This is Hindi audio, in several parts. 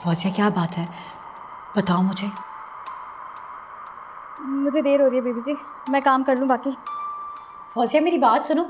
फौजिया क्या बात है, बताओ मुझे। मुझे देर हो रही है बीबी जी, मैं काम कर लूँ बाकी। फौजिया मेरी बात सुनो।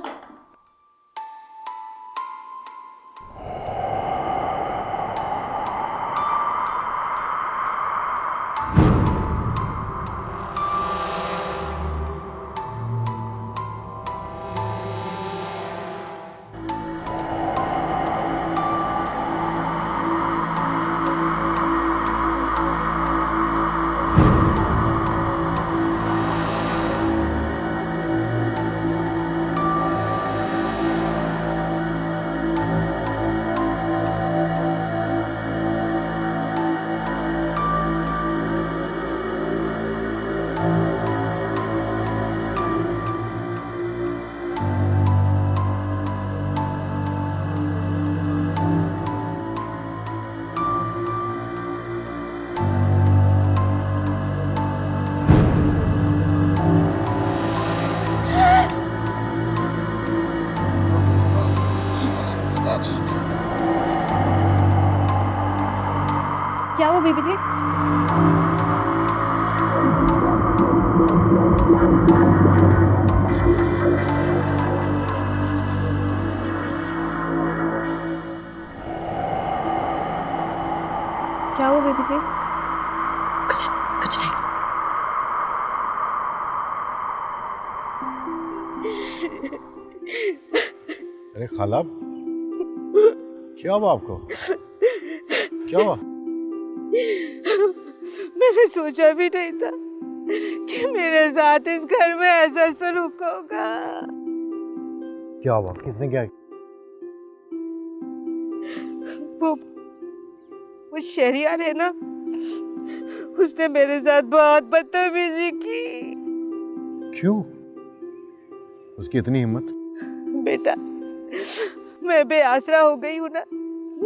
क्या हुआ बीबी जी? क्या हुआ बीबी जी? कुछ कुछ नहीं। अरे खाला, क्या हुआ आपको? क्या हुआ? मैंने सोचा भी नहीं था कि मेरे साथ इस घर में ऐसा सलूक होगा। क्या हुआ? किसने क्या? वो वो शहरियार है ना, उसने मेरे साथ बहुत बदतमीजी की। क्यों? उसकी इतनी हिम्मत? बेटा, मैं बेआसरा हो गई हूँ ना,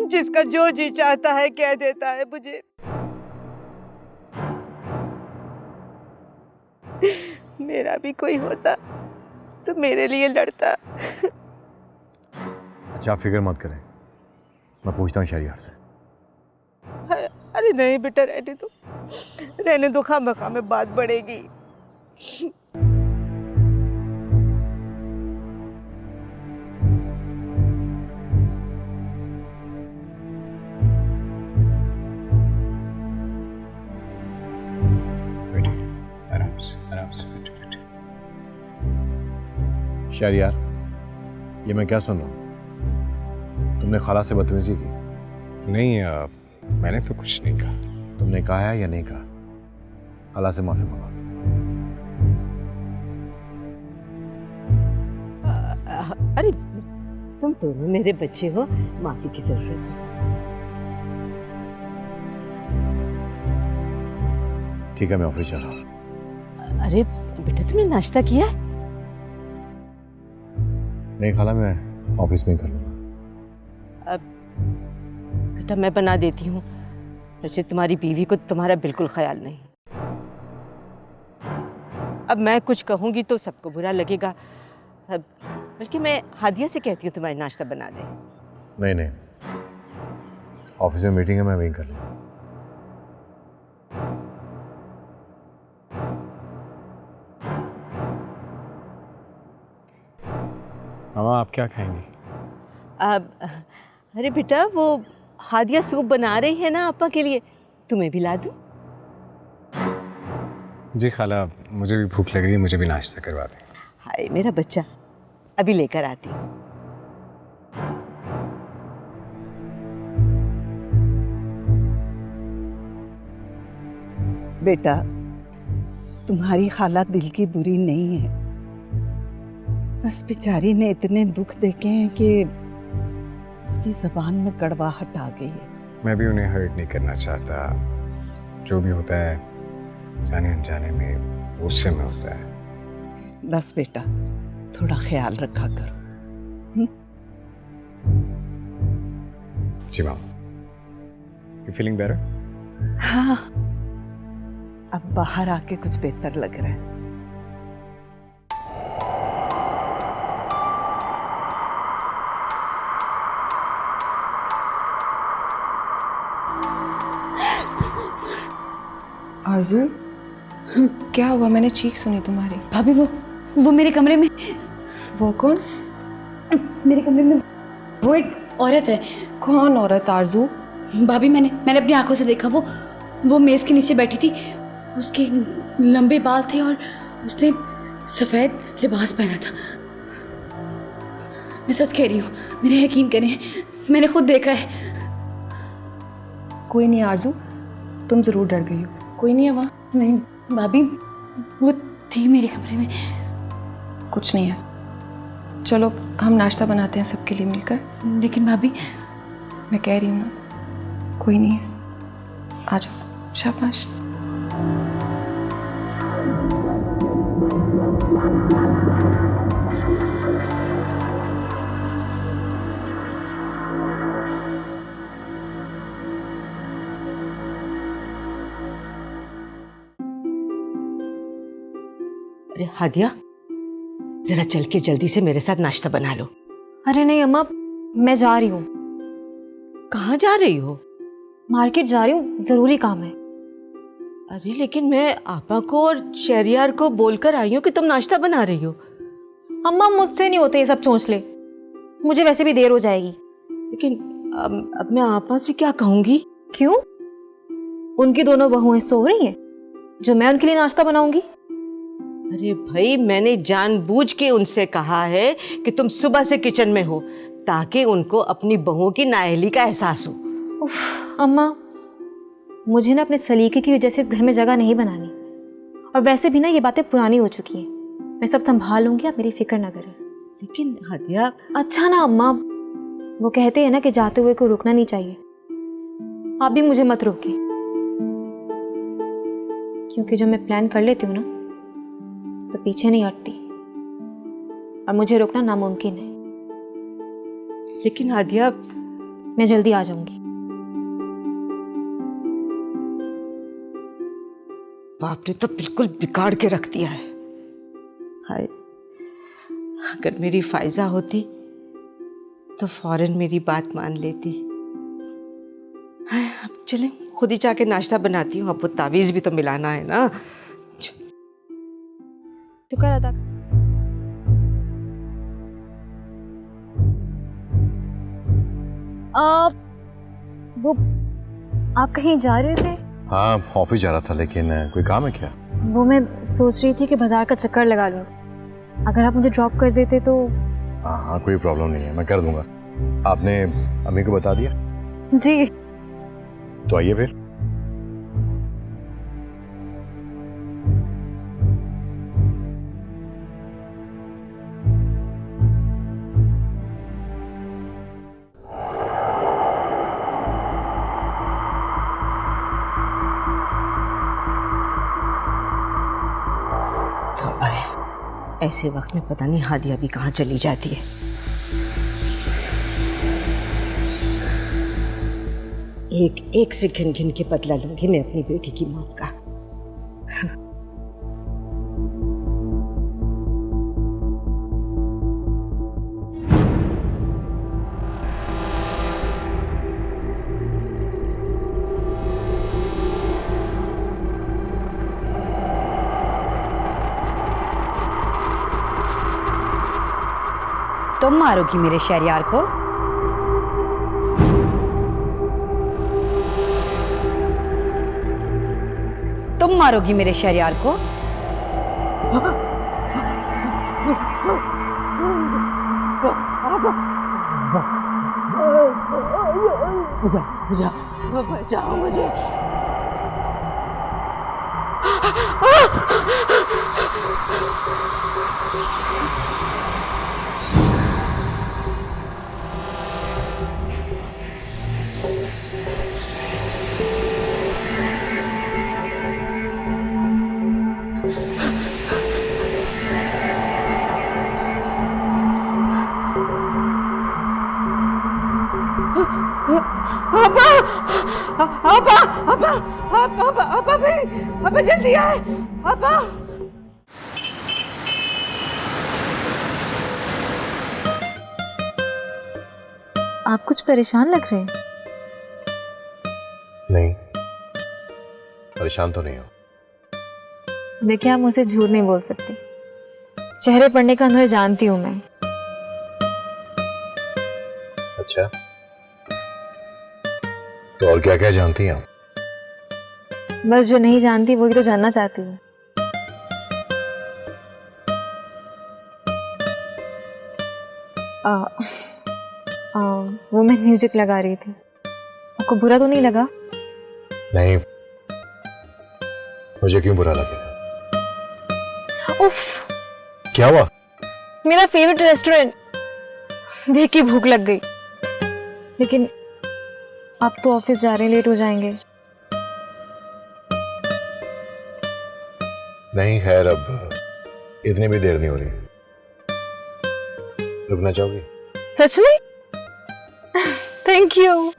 जिसका जो जी चाहता है कह देता है मुझे। मेरा भी कोई होता तो मेरे लिए लड़ता। अच्छा, आप फिक्र मत करें, मैं पूछता हूँ शहरियार से। अरे नहीं बेटा, रहने दो, खामखा में बात बढ़ेगी। आराम से बैठो। शहरियार, ये मैं क्या सुन रहा हूँ? तुमने खाला से बदतमीजी की? नहीं, मैंने तो कुछ नहीं कहा। तुमने कहा है या नहीं कहा? खाला से माफी मांगो। अरे तुम दोनों मेरे बच्चे हो, माफी की जरूरत नहीं। ठीक है, मैं ऑफिस जा रहा हूँ। अरे बेटा, तुमने नाश्ता किया? नहीं खाला, मैं ऑफिस में ही कर लूँगा। अब बेटा मैं बना देती हूँ। वैसे तुम्हारी बीवी को तुम्हारा बिल्कुल ख्याल नहीं। अब मैं कुछ कहूँगी तो सबको बुरा लगेगा। अब बल्कि मैं हादिया से कहती हूँ तुम्हारी नाश्ता बना दे। नहीं, ऑफिस में मीटिंग है, मैं वहीं कर लूँगा। मामा, आप क्या खाएंगी? अब अरे बेटा, वो हादिया सूप बना रही है ना आपा के लिए, तुम्हें भी ला दूँ? जी खाला, मुझे भी भूख लग रही है, मुझे भी नाश्ता करवा दें। हाय मेरा बच्चा, अभी लेकर आती हूँ। बेटा, तुम्हारी हालत दिल की बुरी नहीं है, बस बेचारी ने इतने दुख देखे हैं कि उसकी जबान में कड़वाहट आ गई है। मैं भी उन्हें हर्ट नहीं करना चाहता। जो भी होता है जाने अनजाने में, गुस्से में होता है। बस बेटा, थोड़ा ख्याल रखा करो। जी मामा। You feeling better? हाँ, अब बाहर आके कुछ बेहतर लग रहा है। आरजू क्या हुआ? मैंने चीख सुनी तुम्हारी। भाभी वो मेरे कमरे में, वो कौन? मेरे कमरे में वो एक औरत है। कौन औरत आरजू? भाभी मैंने अपनी आंखों से देखा, वो मेज के नीचे बैठी थी। उसके लंबे बाल थे और उसने सफ़ेद लिबास पहना था। मैं सच कह रही हूँ, मेरे यकीन करें, मैंने खुद देखा है। कोई नहीं आरजू, तुम ज़रूर डर गई हो। कोई नहीं है वहाँ? नहीं भाभी, वो थी मेरे कमरे में। कुछ नहीं है, चलो हम नाश्ता बनाते हैं सबके लिए मिलकर। लेकिन भाभी, मैं कह रही हूँ ना, कोई नहीं है, आ जाओ। शाबाश। अरे हादिया, जरा चल के जल्दी से मेरे साथ नाश्ता बना लो। अरे नहीं अम्मा, मैं जा रही हूँ। कहाँ जा रही हो? मार्केट जा रही हूँ, जरूरी काम है। अरे लेकिन मैं आपा को और शहरियार को बोलकर आई हूँ कि तुम नाश्ता बना रही हो। अम्मा मुझसे नहीं होते ये सब चोंचले, मुझे वैसे भी देर हो जाएगी। लेकिन अब मैं आपा से क्या कहूँगी? क्यों? उनकी दोनों बहुएं सो रही हैं जो मैं उनके लिए नाश्ता बनाऊंगी? अरे भाई, मैंने जानबूझ के उनसे कहा है कि तुम सुबह से किचन में हो ताकि उनको अपनी बहुओं की नाअहली का एहसास हो। उफ, अम्मा मुझे ना अपने सलीके की वजह से इस घर में जगह नहीं बनानी, और वैसे भी ना ये बातें पुरानी हो चुकी हैं। मैं सब संभाल लूंगी, आप मेरी फिक्र ना करें। लेकिन हादिया। अच्छा ना अम्मा, वो कहते हैं ना कि जाते हुए को रुकना नहीं चाहिए। आप भी मुझे मत रोके, क्योंकि जो मैं प्लान कर लेती हूँ ना तो पीछे नहीं हटती, और मुझे रोकना नामुमकिन है। लेकिन हादिया, मैं जल्दी आ जाऊंगी। बाप ने तो बिल्कुल बिगाड़ के रख दिया है। हाय, अगर मेरी फायजा होती तो फौरन मेरी बात मान लेती। हाय, अब चलें, खुद ही जाके नाश्ता बनाती हूँ। अब वो तावीज़ भी तो मिलाना है ना। शुक्र अदा। वो आप कहीं जा रहे थे? हाँ, ऑफिस जा रहा था, लेकिन कोई काम है क्या? वो मैं सोच रही थी कि बाजार का चक्कर लगा लूं। अगर आप मुझे ड्रॉप कर देते तो। हाँ हाँ, कोई प्रॉब्लम नहीं है, मैं कर दूंगा। आपने अम्मी को बता दिया? जी। तो आइए फिर। ऐसे वक्त में पता नहीं हादिया भी कहाँ चली जाती है। एक एक से घिन घिन के बदला लूंगी मैं अपनी बेटी की मौत का। तुम मारोगी मेरे शहरियार को? तुम मारोगी मेरे शहरियार को? बचाओ मुझे। अबा जल्दी आए। अबा, आप कुछ परेशान लग रहे हैं। नहीं, परेशान तो नहीं हो। देखिए, आप मुझसे झूठ नहीं बोल सकती। चेहरे पढ़ने का हुनर जानती हूँ मैं। अच्छा, तो और क्या क्या जानती हैं आप? बस जो नहीं जानती वही तो जानना चाहती हूँ। वो मैं म्यूजिक लगा रही थी। आपको बुरा तो नहीं लगा? नहीं, मुझे क्यों बुरा लगेगा? उफ, क्या हुआ? मेरा फेवरेट रेस्टोरेंट देख के भूख लग गई। लेकिन आप तो ऑफिस जा रहे हैं, लेट हो जाएंगे। नहीं, खैर अब इतनी भी देर नहीं हो रही। रुकना चाहोगी? सच में? Thank you.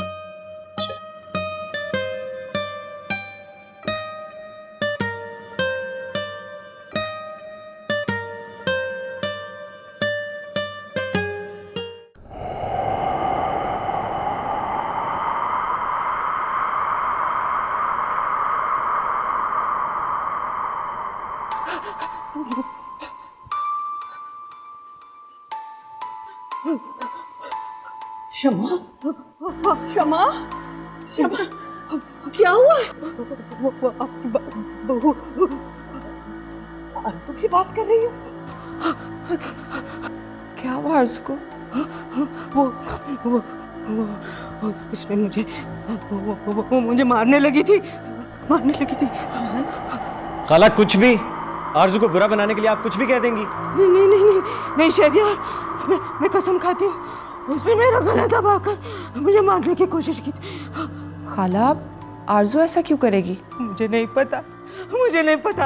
क्षमा, क्षमा, क्षमा, क्या हुआ? वो आपकी बहू आरज़ू की बात कर रही हो? क्या हुआ आरज़ू को? वो उसने मुझे मारने लगी थी। खाला, कुछ भी आरज़ू को बुरा बनाने के लिए आप कुछ भी कह देंगी? नहीं शहरियार, मैं कसम खाती हूँ, उसने मेरा गला दबाकर मुझे मारने की कोशिश की थी। खाला, आरज़ू ऐसा क्यों करेगी? मुझे नहीं पता,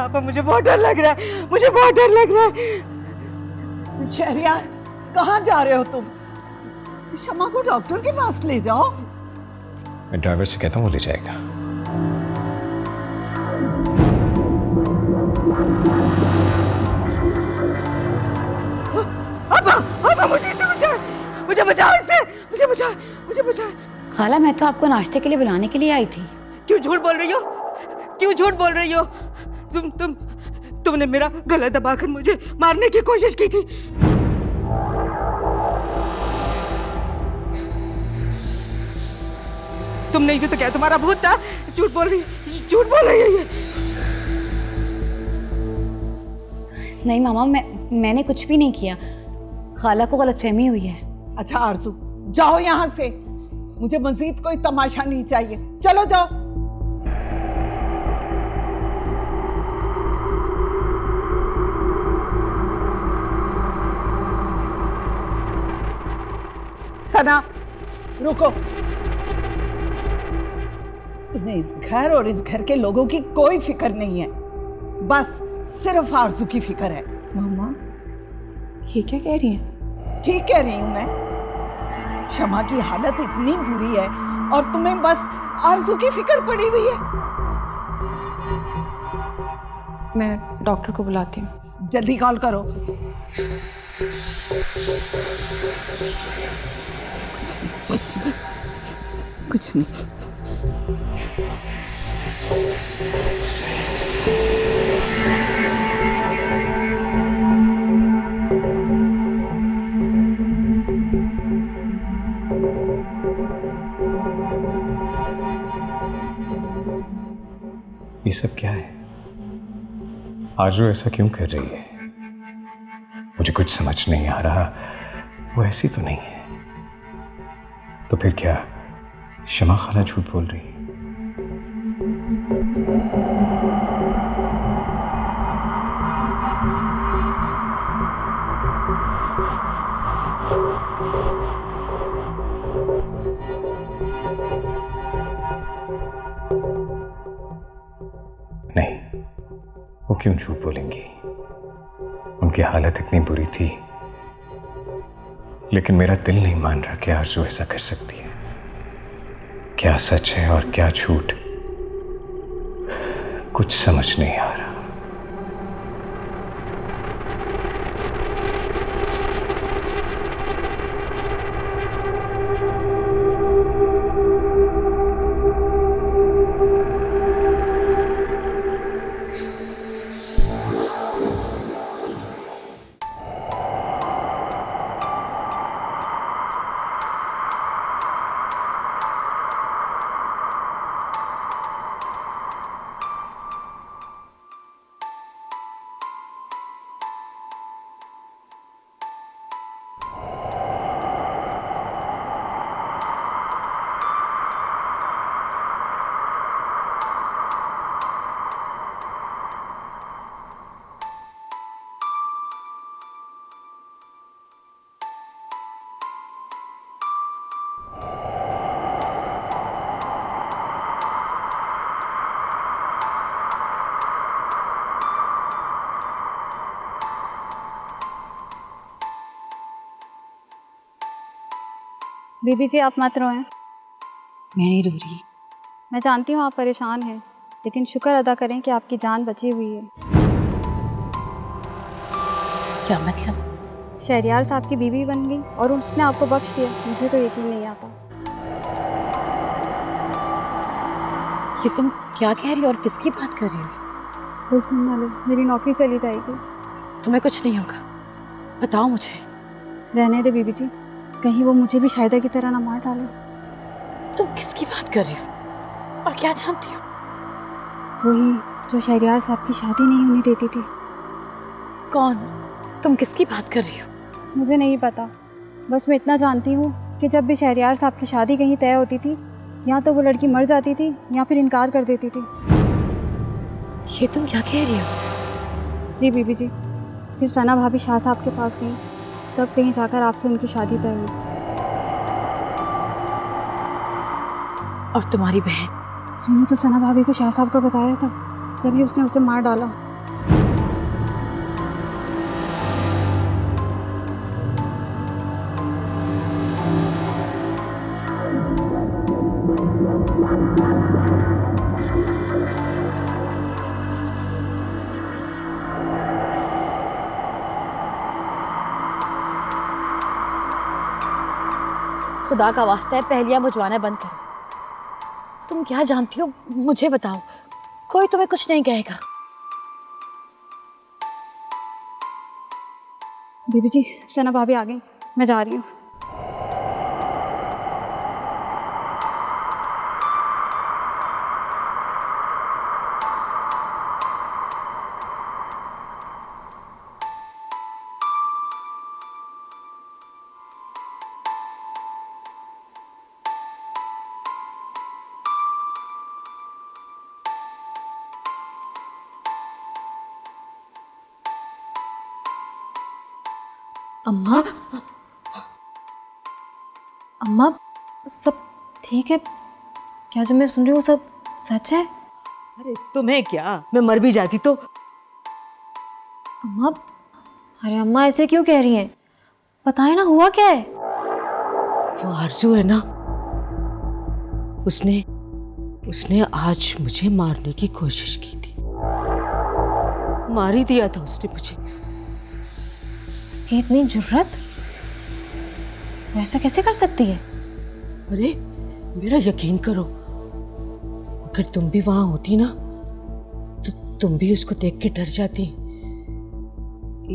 अब मुझे बहुत डर लग रहा है, शहरियार, कहाँ जा रहे हो तुम? शमा को डॉक्टर के पास ले जाओ। मैं ड्राइवर से कहता हूँ, वो ले जाएगा। अब मुझे इससे मुझे बचाओ इससे, मुझे बचाओ। खाला, मैं तो आपको नाश्ते के लिए बुलाने के लिए आई थी। क्यों झूठ बोल रही हो? तुमने मेरा गला दबाकर मुझे मारने की कोशिश की थी। तुम नहीं थी तो क्या तुम्हारा भूत था? झूठ बोल रही है ये। नहीं मामा, मैंने कुछ भी नहीं किया। खाला को गलतफहमी हुई है। अच्छा आरज़ू, जाओ यहाँ से, मुझे मजीद कोई तमाशा नहीं चाहिए। चलो जाओ। सना, रुको। तुम्हें इस घर और इस घर के लोगों की कोई फिक्र नहीं है, बस सिर्फ आरज़ू की फिक्र है। मामा, ये क्या कह रही हैं? ठीक कह रही हूं मैं। शमा की हालत इतनी बुरी है और तुम्हें बस आरज़ू की फिक्र पड़ी हुई है। मैं डॉक्टर को बुलाती हूँ। जल्दी कॉल करो। कुछ नहीं। ये सब क्या है? आरज़ू ऐसा क्यों कर रही है? मुझे कुछ समझ नहीं आ रहा। वो ऐसी तो नहीं है। तो फिर क्या शमा खाला झूठ बोल रही है? नहीं, वो क्यों झूठ बोलेंगी? उनकी हालत इतनी बुरी थी, लेकिन मेरा दिल नहीं मान रहा कि आरज़ू ऐसा कर सकती है। क्या सच है और क्या झूठ, कुछ समझ नहीं आ रहा। बीबी जी आप मत रोएं। मैं नहीं रो रही। मैं जानती हूँ आप परेशान हैं, लेकिन शुक्र अदा करें कि आपकी जान बची हुई है। क्या मतलब? शहरयार साहब की बीवी बन गई और उसने आपको बख्श दिया। मुझे तो यकीन नहीं आता। ये तुम क्या कह रही हो और किसकी बात कर रही हो? वो सुनना लो, मेरी नौकरी चली जाएगी। तुम्हें कुछ नहीं होगा, बताओ मुझे। रहने दे बीबी जी, कहीं वो मुझे भी शायदा की तरह ना मार डाले। तुम किसकी बात कर रही हो और क्या जानती हो? वही जो शहरयार साहब की शादी नहीं होने देती थी। कौन? तुम किसकी बात कर रही हो? मुझे नहीं पता, बस मैं इतना जानती हूँ कि जब भी शहरयार साहब की शादी कहीं तय होती थी, या तो वो लड़की मर जाती थी या फिर इनकार कर देती थी। ये तुम क्या कह रही हो? जी बीबी जी, फिर सना भाभी शाह साहब के पास गई, तब कहीं जाकर आपसे उनकी शादी तय हुई। और तुम्हारी बहन? मैंने तो सना भाभी को शाह साहब का बताया था, जब ही उसने उसे मार डाला। खुदा का वास्ता है, पहेलियां बुझवाना बंद करो। तुम क्या जानती हो मुझे बताओ, कोई तुम्हें कुछ नहीं कहेगा। बीबी जी सना भाभी आ गई, मैं जा रही हूँ। अम्मा, अम्मा सब ठीक है क्या? जो मैं सुन रही हूँ सब सच है? अरे तुम्हें क्या, मैं मर भी जाती तो। अम्मा, अरे अम्मा ऐसे क्यों कह रही हैं? बताए ना हुआ क्या है? वो आरज़ू है ना, उसने उसने आज मुझे मारने की कोशिश की थी। मार ही दिया था उसने मुझे। उसकी इतनी जुर्रत? वो ऐसा कैसे कर सकती है? अरे मेरा यकीन करो, अगर तुम भी वहां होती ना तो तुम भी उसको देख के डर जाती।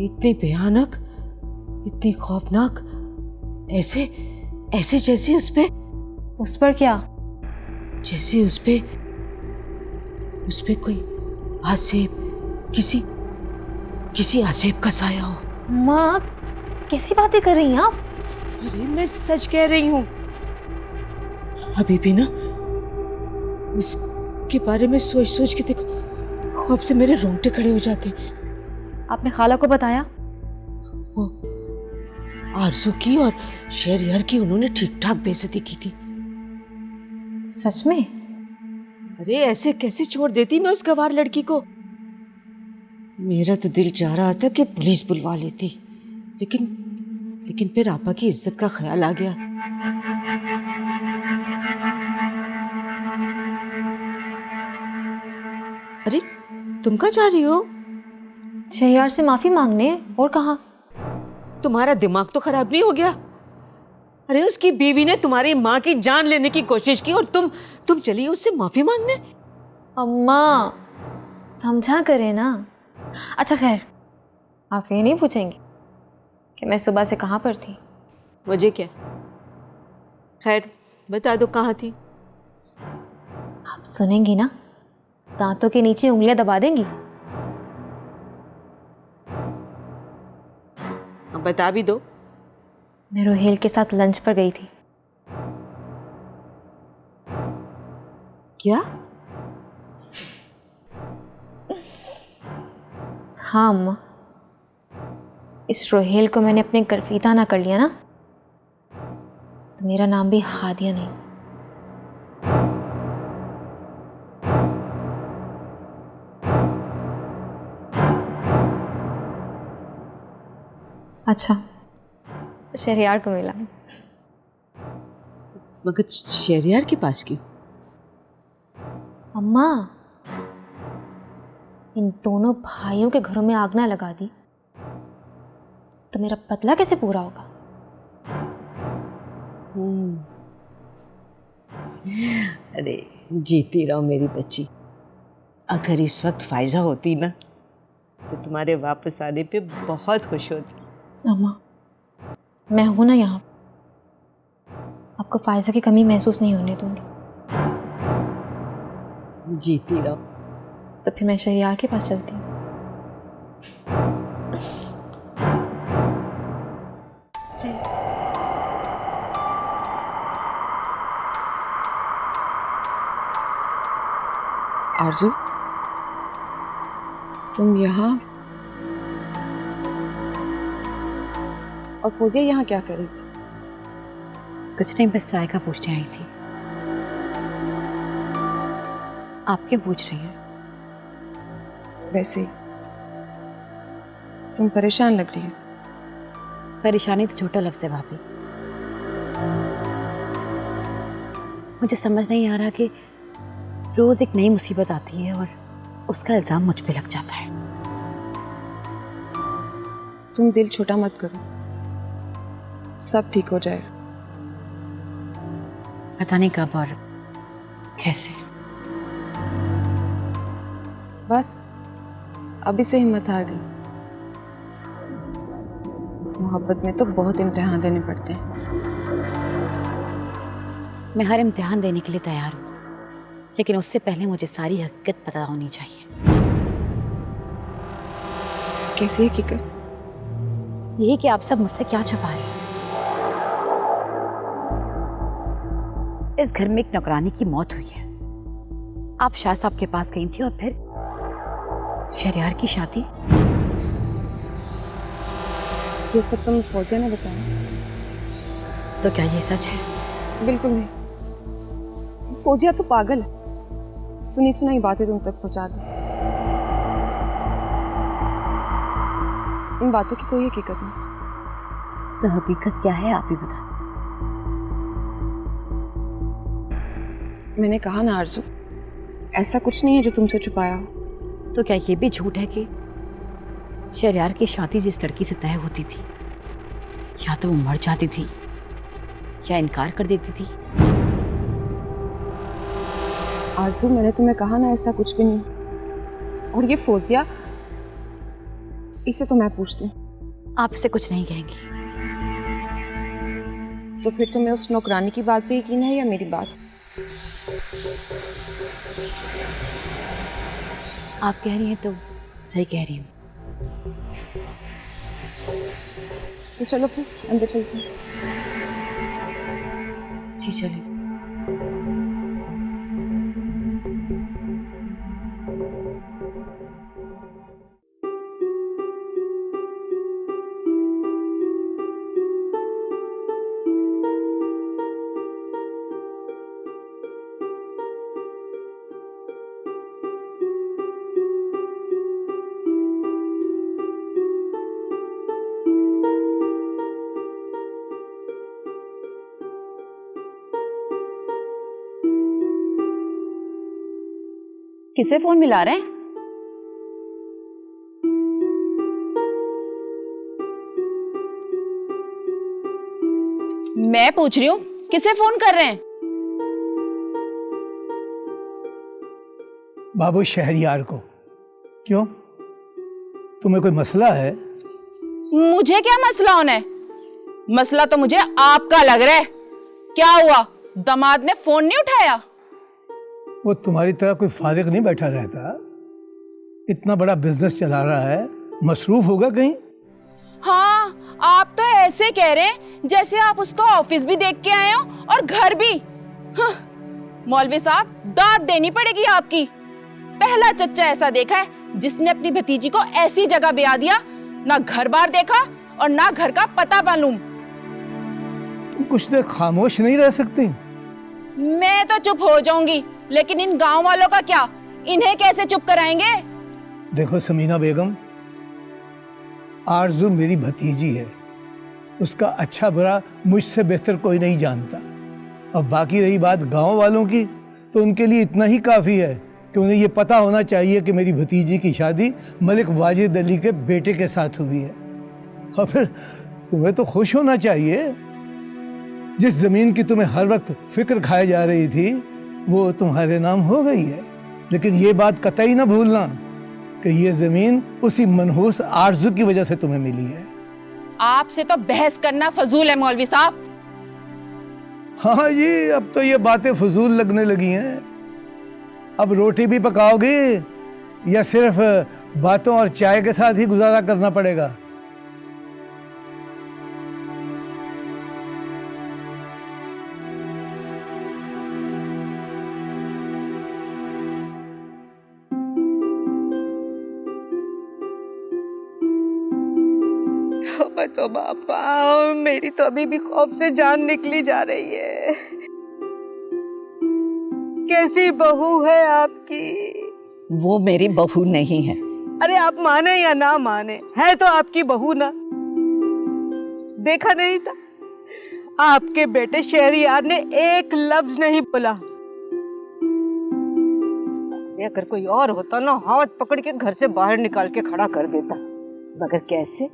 इतनी भयानक, इतनी खौफनाक, ऐसे ऐसे जैसे उस पर क्या? जैसे उस पे कोई आसेब, किसी आसेब का साया हो। माँ कैसी बातें कर रही हैं आप? अरे मैं सच कह रही हूँ। अभी भी ना उसके बारे में सोच सोच के देखो, खौफ से मेरे रोंगटे खड़े हो जाते। आपने खाला को बताया? वो आरज़ू की और शहरयार की उन्होंने ठीक ठाक बेइज्जती की थी। सच में? अरे ऐसे कैसे छोड़ देती मैं उस गवार लड़की को। मेरा तो दिल चाह रहा था कि पुलिस बुलवा लेती, लेकिन फिर आपा की इज्जत का ख्याल आ गया। अरे तुम कहाँ जा रही हो? शहरयार से माफी मांगने, और कहाँ? तुम्हारा दिमाग तो खराब नहीं हो गया? अरे उसकी बीवी ने तुम्हारी माँ की जान लेने की कोशिश की और तुम चली उससे माफी मांगने? अम्मा समझा करे ना। अच्छा खैर, आप ये नहीं पूछेंगी कि मैं सुबह से कहाँ पर थी? मुझे क्या, खैर बता दो कहाँ थी। आप सुनेंगी ना, दांतों के नीचे उंगलियां दबा देंगी। अब बता भी दो। मैं रोहेल के साथ लंच पर गई थी। क्या? हाँ अम्मा, इस रोहेल को मैंने अपने गर्विदा ना कर लिया ना, तो मेरा नाम भी हादिया नहीं। अच्छा, शहरयार को मिला। मगर शहरयार के पास क्यों? अम्मा, इन दोनों भाइयों के घरों में आग ना लगा दी तो मेरा बदला कैसे पूरा होगा? अरे जीती रहो मेरी बच्ची। अगर इस वक्त फायजा होती ना तो तुम्हारे वापस आने पे बहुत खुश होती। अम्मा, मैं हूं ना यहाँ, आपको फायजा की कमी महसूस नहीं होने दूंगी। जीती रहो। तो फिर मैं शहरयार के पास चलती हूँ। आरजू, तुम यहाँ और फौजिया यहाँ क्या कर रही थी? कुछ नहीं, बस चाय का पूछने आई थी। आप क्यों पूछ रही हैं? वैसे ही तुम परेशान लग रही हो। परेशानी तो छोटा लफ्ज़ है भाभी। मुझे समझ नहीं आ रहा कि रोज एक नई मुसीबत आती है और उसका इल्जाम मुझ पे लग जाता है। तुम दिल छोटा मत करो, सब ठीक हो जाएगा। पता नहीं कब और कैसे। बस अभी से हिम्मत हार गई। मोहब्बत में तो बहुत इम्तिहान देने पड़ते हैं। मैं हर इम्तिहान देने के लिए तैयार हूँ, लेकिन उससे पहले मुझे सारी हकीकत पता होनी चाहिए। कैसी हकीकत? यही कि आप सब मुझसे क्या छुपा रहे हैं। इस घर में एक नौकरानी की मौत हुई है। आप शाह साहब के पास गई थी और फिर शहरयार की शादी। ये सब तुम फौजिया ने बताया? तो क्या ये सच है? बिल्कुल नहीं, फौजिया तो पागल है। सुनी सुनाई बातें तुम तक पहुंचा दी। इन बातों की कोई हकीकत नहीं। तो हकीकत क्या है, आप ही बता दो। मैंने कहा ना आरजू, ऐसा कुछ नहीं है जो तुमसे छुपाया हो। तो क्या ये भी झूठ है कि शहरयार की शादी जिस लड़की से तय होती थी, या तो वो मर जाती थी या इनकार कर देती थी? आरजू, मैंने तुम्हें कहा ना ऐसा कुछ भी नहीं। और ये फौजिया, इसे तो मैं पूछती हूँ। आप इसे कुछ नहीं कहेंगी? तो फिर तुम्हें उस नौकरानी की बात पे यकीन है या मेरी बात? आप कह रही हैं तो सही कह रही हूँ। तो चलो फिर अंदर चलते हैं। जी चलिए। किसे फोन मिला रहे हैं? मैं पूछ रही हूँ किसे फोन कर रहे हैं? बाबू शहरयार को। क्यों, तुम्हें कोई मसला है? मुझे क्या मसला होना है? मसला तो मुझे आपका लग रहा है। क्या हुआ, दामाद ने फोन नहीं उठाया? वो तुम्हारी तरह कोई फारिग नहीं बैठा रहता। इतना बड़ा बिजनेस चला रहा है, मसरूफ होगा कहीं। हाँ, आप तो ऐसे कह रहे हैं जैसे आप उसका ऑफिस भी देख के आए हो और घर भी। हाँ, मौलवी साहब, दाद देनी पड़ेगी आपकी। पहला चच्चा ऐसा देखा है जिसने अपनी भतीजी को ऐसी जगह ब्याह दिया, ना घर बार देखा और ना घर का पता मालूम। तुम कुछ देर खामोश नहीं रह सकती? मैं तो चुप हो जाऊंगी, लेकिन इन गांव वालों का क्या? इन्हें कैसे चुप कराएंगे? देखो समीना बेगम, आरजू मेरी भतीजी है। उसका अच्छा बुरा मुझसे बेहतर कोई नहीं जानता। और बाकी रही बात गांव वालों की, तो उनके लिए इतना ही काफ़ी है कि उन्हें ये पता होना चाहिए कि मेरी भतीजी की शादी मलिक वाजिद अली के बेटे के साथ हुई है। और फिर तुम्हें तो खुश होना चाहिए। जिस ज़मीन की तुम्हें हर वक्त फिक्र खाई जा रही थी वो तुम्हारे नाम हो गई है। लेकिन ये बात कतई ना भूलना कि ये ज़मीन उसी मनहूस आरज़ू की वजह से तुम्हें मिली है। आपसे तो बहस करना फजूल है मौलवी साहब। हाँ जी, अब तो ये बातें फजूल लगने लगी हैं। अब रोटी भी पकाओगी या सिर्फ बातों और चाय के साथ ही गुजारा करना पड़ेगा? तो बापा, मेरी तो अभी भी खौफ से जान निकली जा रही है। कैसी बहू है आपकी? वो मेरी बहू नहीं है। अरे आप माने या ना माने, है तो आपकी बहू ना। देखा नहीं था आपके बेटे शहरियार ने एक लफ्ज नहीं बोला। अगर कोई और होता ना, हाथ पकड़ के घर से बाहर निकाल के खड़ा कर देता, मगर कैसे,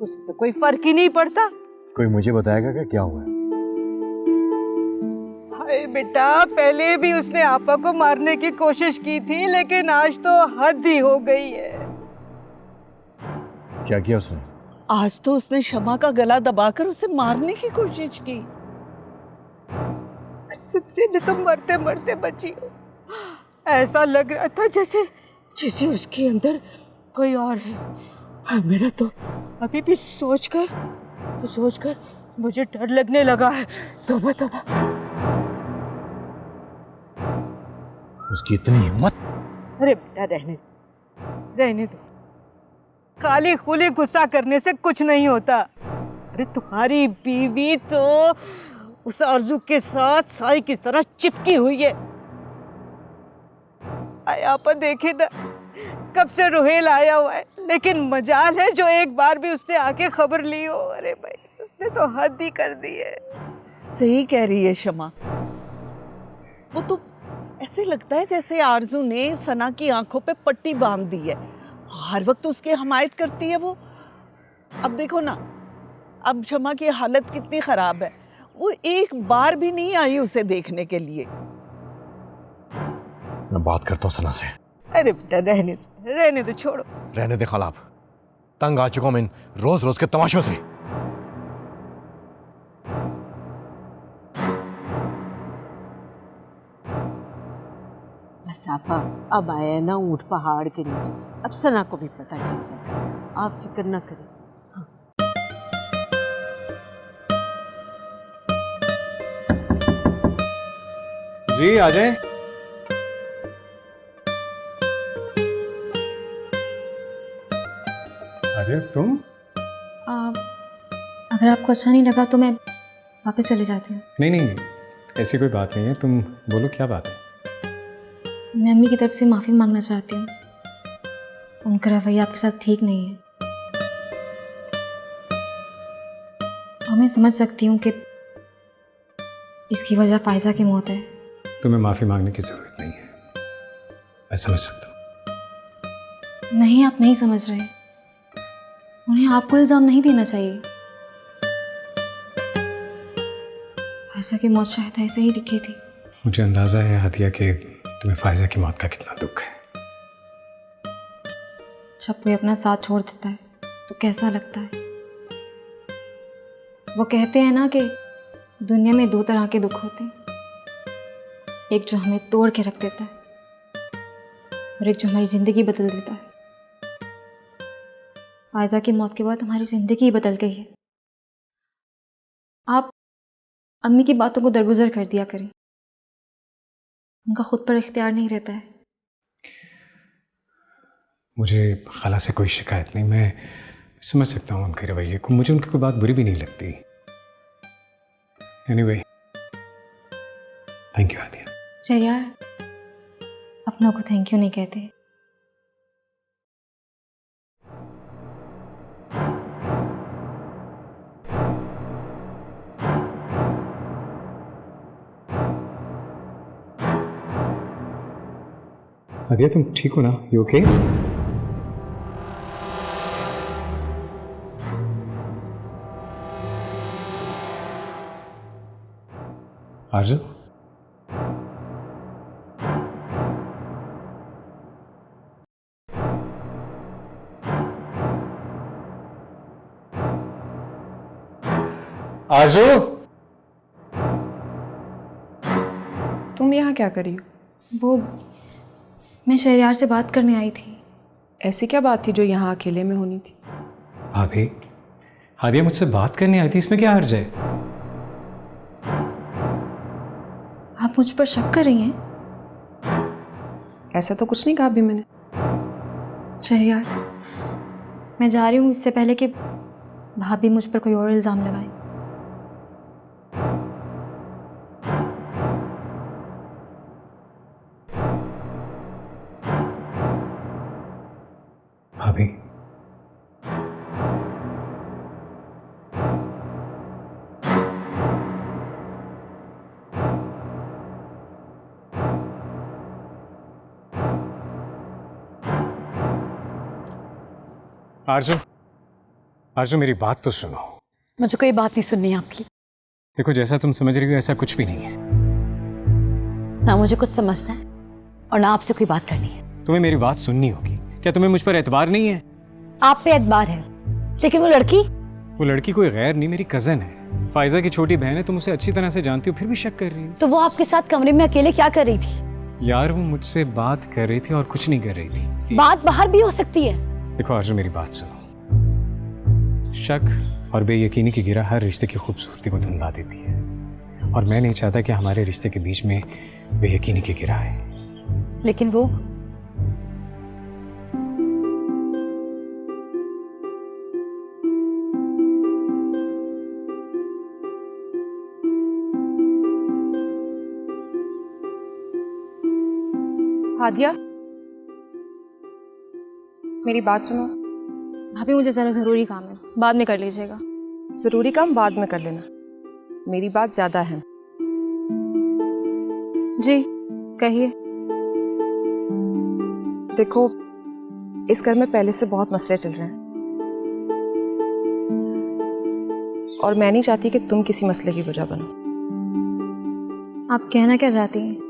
उसे तो कोई फर्क ही नहीं पड़ता। कोई मुझे बताएगा कि क्या हुआ है? हाय बेटा, पहले भी उसने आपा को मारने की कोशिश की थी, लेकिन आज तो हद ही हो गई है। क्या किया उसने? आज तो उसने शमा का गला दबाकर उसे मारने की कोशिश की। सबसे न तो मरते मरते बची हो। ऐसा लग रहा था जैसे उसके अंदर कोई और है। मेरा तो अभी भी सोचकर मुझे डर लगने लगा है। तौबा तौबा। उसकी इतनी हिम्मत! अरे बेटा, रहने दो। खाली खुली गुस्सा करने से कुछ नहीं होता। अरे तुम्हारी बीवी तो उस आरज़ू के साथ साई की तरह चिपकी हुई है। आप देखे ना, कब से रुहेल आया हुआ है, लेकिन मजाल है जो एक बार भी उसने आके खबर ली हो। अरे भाई, उसने तो हद ही कर दी है। सही कह रही है शमा। वो तो ऐसे लगता है जैसे आरज़ू ने सना की आंखों पे पट्टी बांध दी है। हर वक्त उसकी हमायत करती है वो। अब देखो ना, अब शमा की हालत कितनी खराब है। वो एक बार भी नहीं आई उसे देखने के लिए। मैं बात करता हूँ सना से। अरे बेटा, रहने दो, छोड़ो। रहने दे खलाब, तंग आ चुका हूं मैं इन रोज रोज के तमाशों से। बस आपा, अब आया ना ऊंट पहाड़ के नीचे, अब सना को भी पता चल जाएगा। आप फिक्र ना करें। जी आ जाए। अरे तुम? अगर आपको अच्छा नहीं लगा तो मैं वापस चले जाती हूँ। नहीं, ऐसी कोई बात नहीं है। तुम बोलो, क्या बात है? मैं अम्मी की तरफ से माफ़ी मांगना चाहती हूँ। उनका रवैया आपके साथ ठीक नहीं है। और मैं समझ सकती हूँ कि इसकी वजह फायजा की मौत है। तुम्हें माफ़ी मांगने की ज़रूरत नहीं है, मैं समझ सकता हूँ। नहीं, आप नहीं समझ रहे। उन्हें आपको इल्ज़ाम नहीं देना चाहिए। फायजा की मौत शायद ऐसे ही लिखी थी। मुझे अंदाज़ा है हादिया कि तुम्हें फायजा की मौत का कितना दुख है। जब कोई अपना साथ छोड़ देता है तो कैसा लगता है। वो कहते हैं ना कि दुनिया में दो तरह के दुख होते हैं, एक जो हमें तोड़ के रख देता है और एक जो हमारी ज़िंदगी बदल देता है। फायजा की मौत के बाद हमारी ज़िंदगी ही बदल गई है। आप अम्मी की बातों को दरगुजर कर दिया करें, उनका खुद पर इख्तियार नहीं रहता है। मुझे खाला से कोई शिकायत नहीं, मैं समझ सकता हूँ उनके रवैये को। मुझे उनकी कोई बात बुरी भी नहीं लगती। Anyway, thank you Hadiya. Shahriyar, अपनों को थैंक यू नहीं कहते। हादिया तुम ठीक हो ना? You okay? आरजू आरजू तुम यहाँ क्या कर रही हो? वो मैं शहरयार से बात करने आई थी। ऐसी क्या बात थी जो यहाँ अकेले में होनी थी? भाभी, हादिया मुझसे बात करने आई थी, इसमें क्या हर्ज है? आप मुझ पर शक कर रही हैं? ऐसा तो कुछ नहीं कहा अभी मैंने। शहरयार, मैं जा रही हूँ इससे पहले कि भाभी मुझ पर कोई और इल्ज़ाम लगाए। भाभी, आरजू, आरजू मेरी बात तो सुनो। मुझे कोई बात नहीं सुननी है आपकी। देखो, जैसा तुम समझ रही हो ऐसा कुछ भी नहीं है। ना मुझे कुछ समझना है और ना आपसे कोई बात करनी है। तुम्हें मेरी बात सुननी होगी। क्या तुम्हें मुझ पर एतबार नहीं है? आप पे एतबार है, लेकिन वो लड़की कोई गैर नहीं, मेरी कजन है, फाइजा की छोटी बहन है। तुम उसे अच्छी तरह से जानती हो, फिर भी शक कर रही हो। तो वो आपके साथ कमरे में अकेले क्या कर रही थी? यार, वो मुझसे बात कर रही थी और कुछ नहीं कर रही थी। बात बाहर भी हो सकती है। देखो अर्जुन, मेरी बात सुनो। शक और बेयकीनी की गिरा हर रिश्ते की खूबसूरती को धुंधला देती है, और मैं नहीं चाहता कि हमारे रिश्ते के बीच में बेयकीनी की गिरा है। लेकिन वो हादिया, मेरी बात सुनो। भाभी, मुझे ज़रा ज़रूरी काम है, बाद में कर लीजिएगा। ज़रूरी काम बाद में कर लेना, मेरी बात ज़्यादा है। जी कहिए। देखो, इस घर में पहले से बहुत मसले चल रहे हैं और मैं नहीं चाहती कि तुम किसी मसले की वजह बनो। आप कहना क्या चाहती हैं?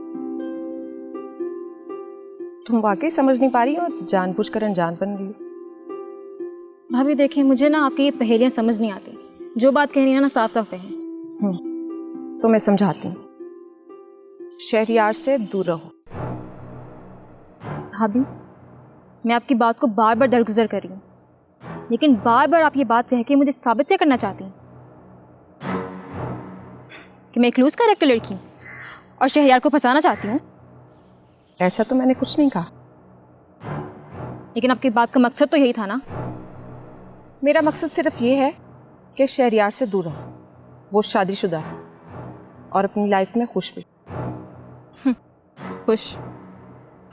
तुम वाकई समझ नहीं पा रही हो, जानबूझकर अनजान बन रही हो। भाभी देखिए, मुझे ना आपकी ये पहेलियां समझ नहीं आती। जो बात कह रही है ना, साफ साफ कहें। तो मैं समझाती हूँ। शहरयार से दूर रहो। भाभी, मैं आपकी बात को बार बार दरगुजर कर रही हूँ, लेकिन बार बार आप ये बात कह के मुझे साबित क्या करना चाहती हैं कि मैं एक लूज कैरेक्टर लड़की हूँ और शहरयार को फंसाना चाहती हूँ? ऐसा तो मैंने कुछ नहीं कहा। लेकिन आपकी बात का मकसद तो यही था ना? मेरा मकसद सिर्फ ये है कि शहरयार से दूर रहो। वो शादीशुदा है और अपनी लाइफ में खुश भी। खुश?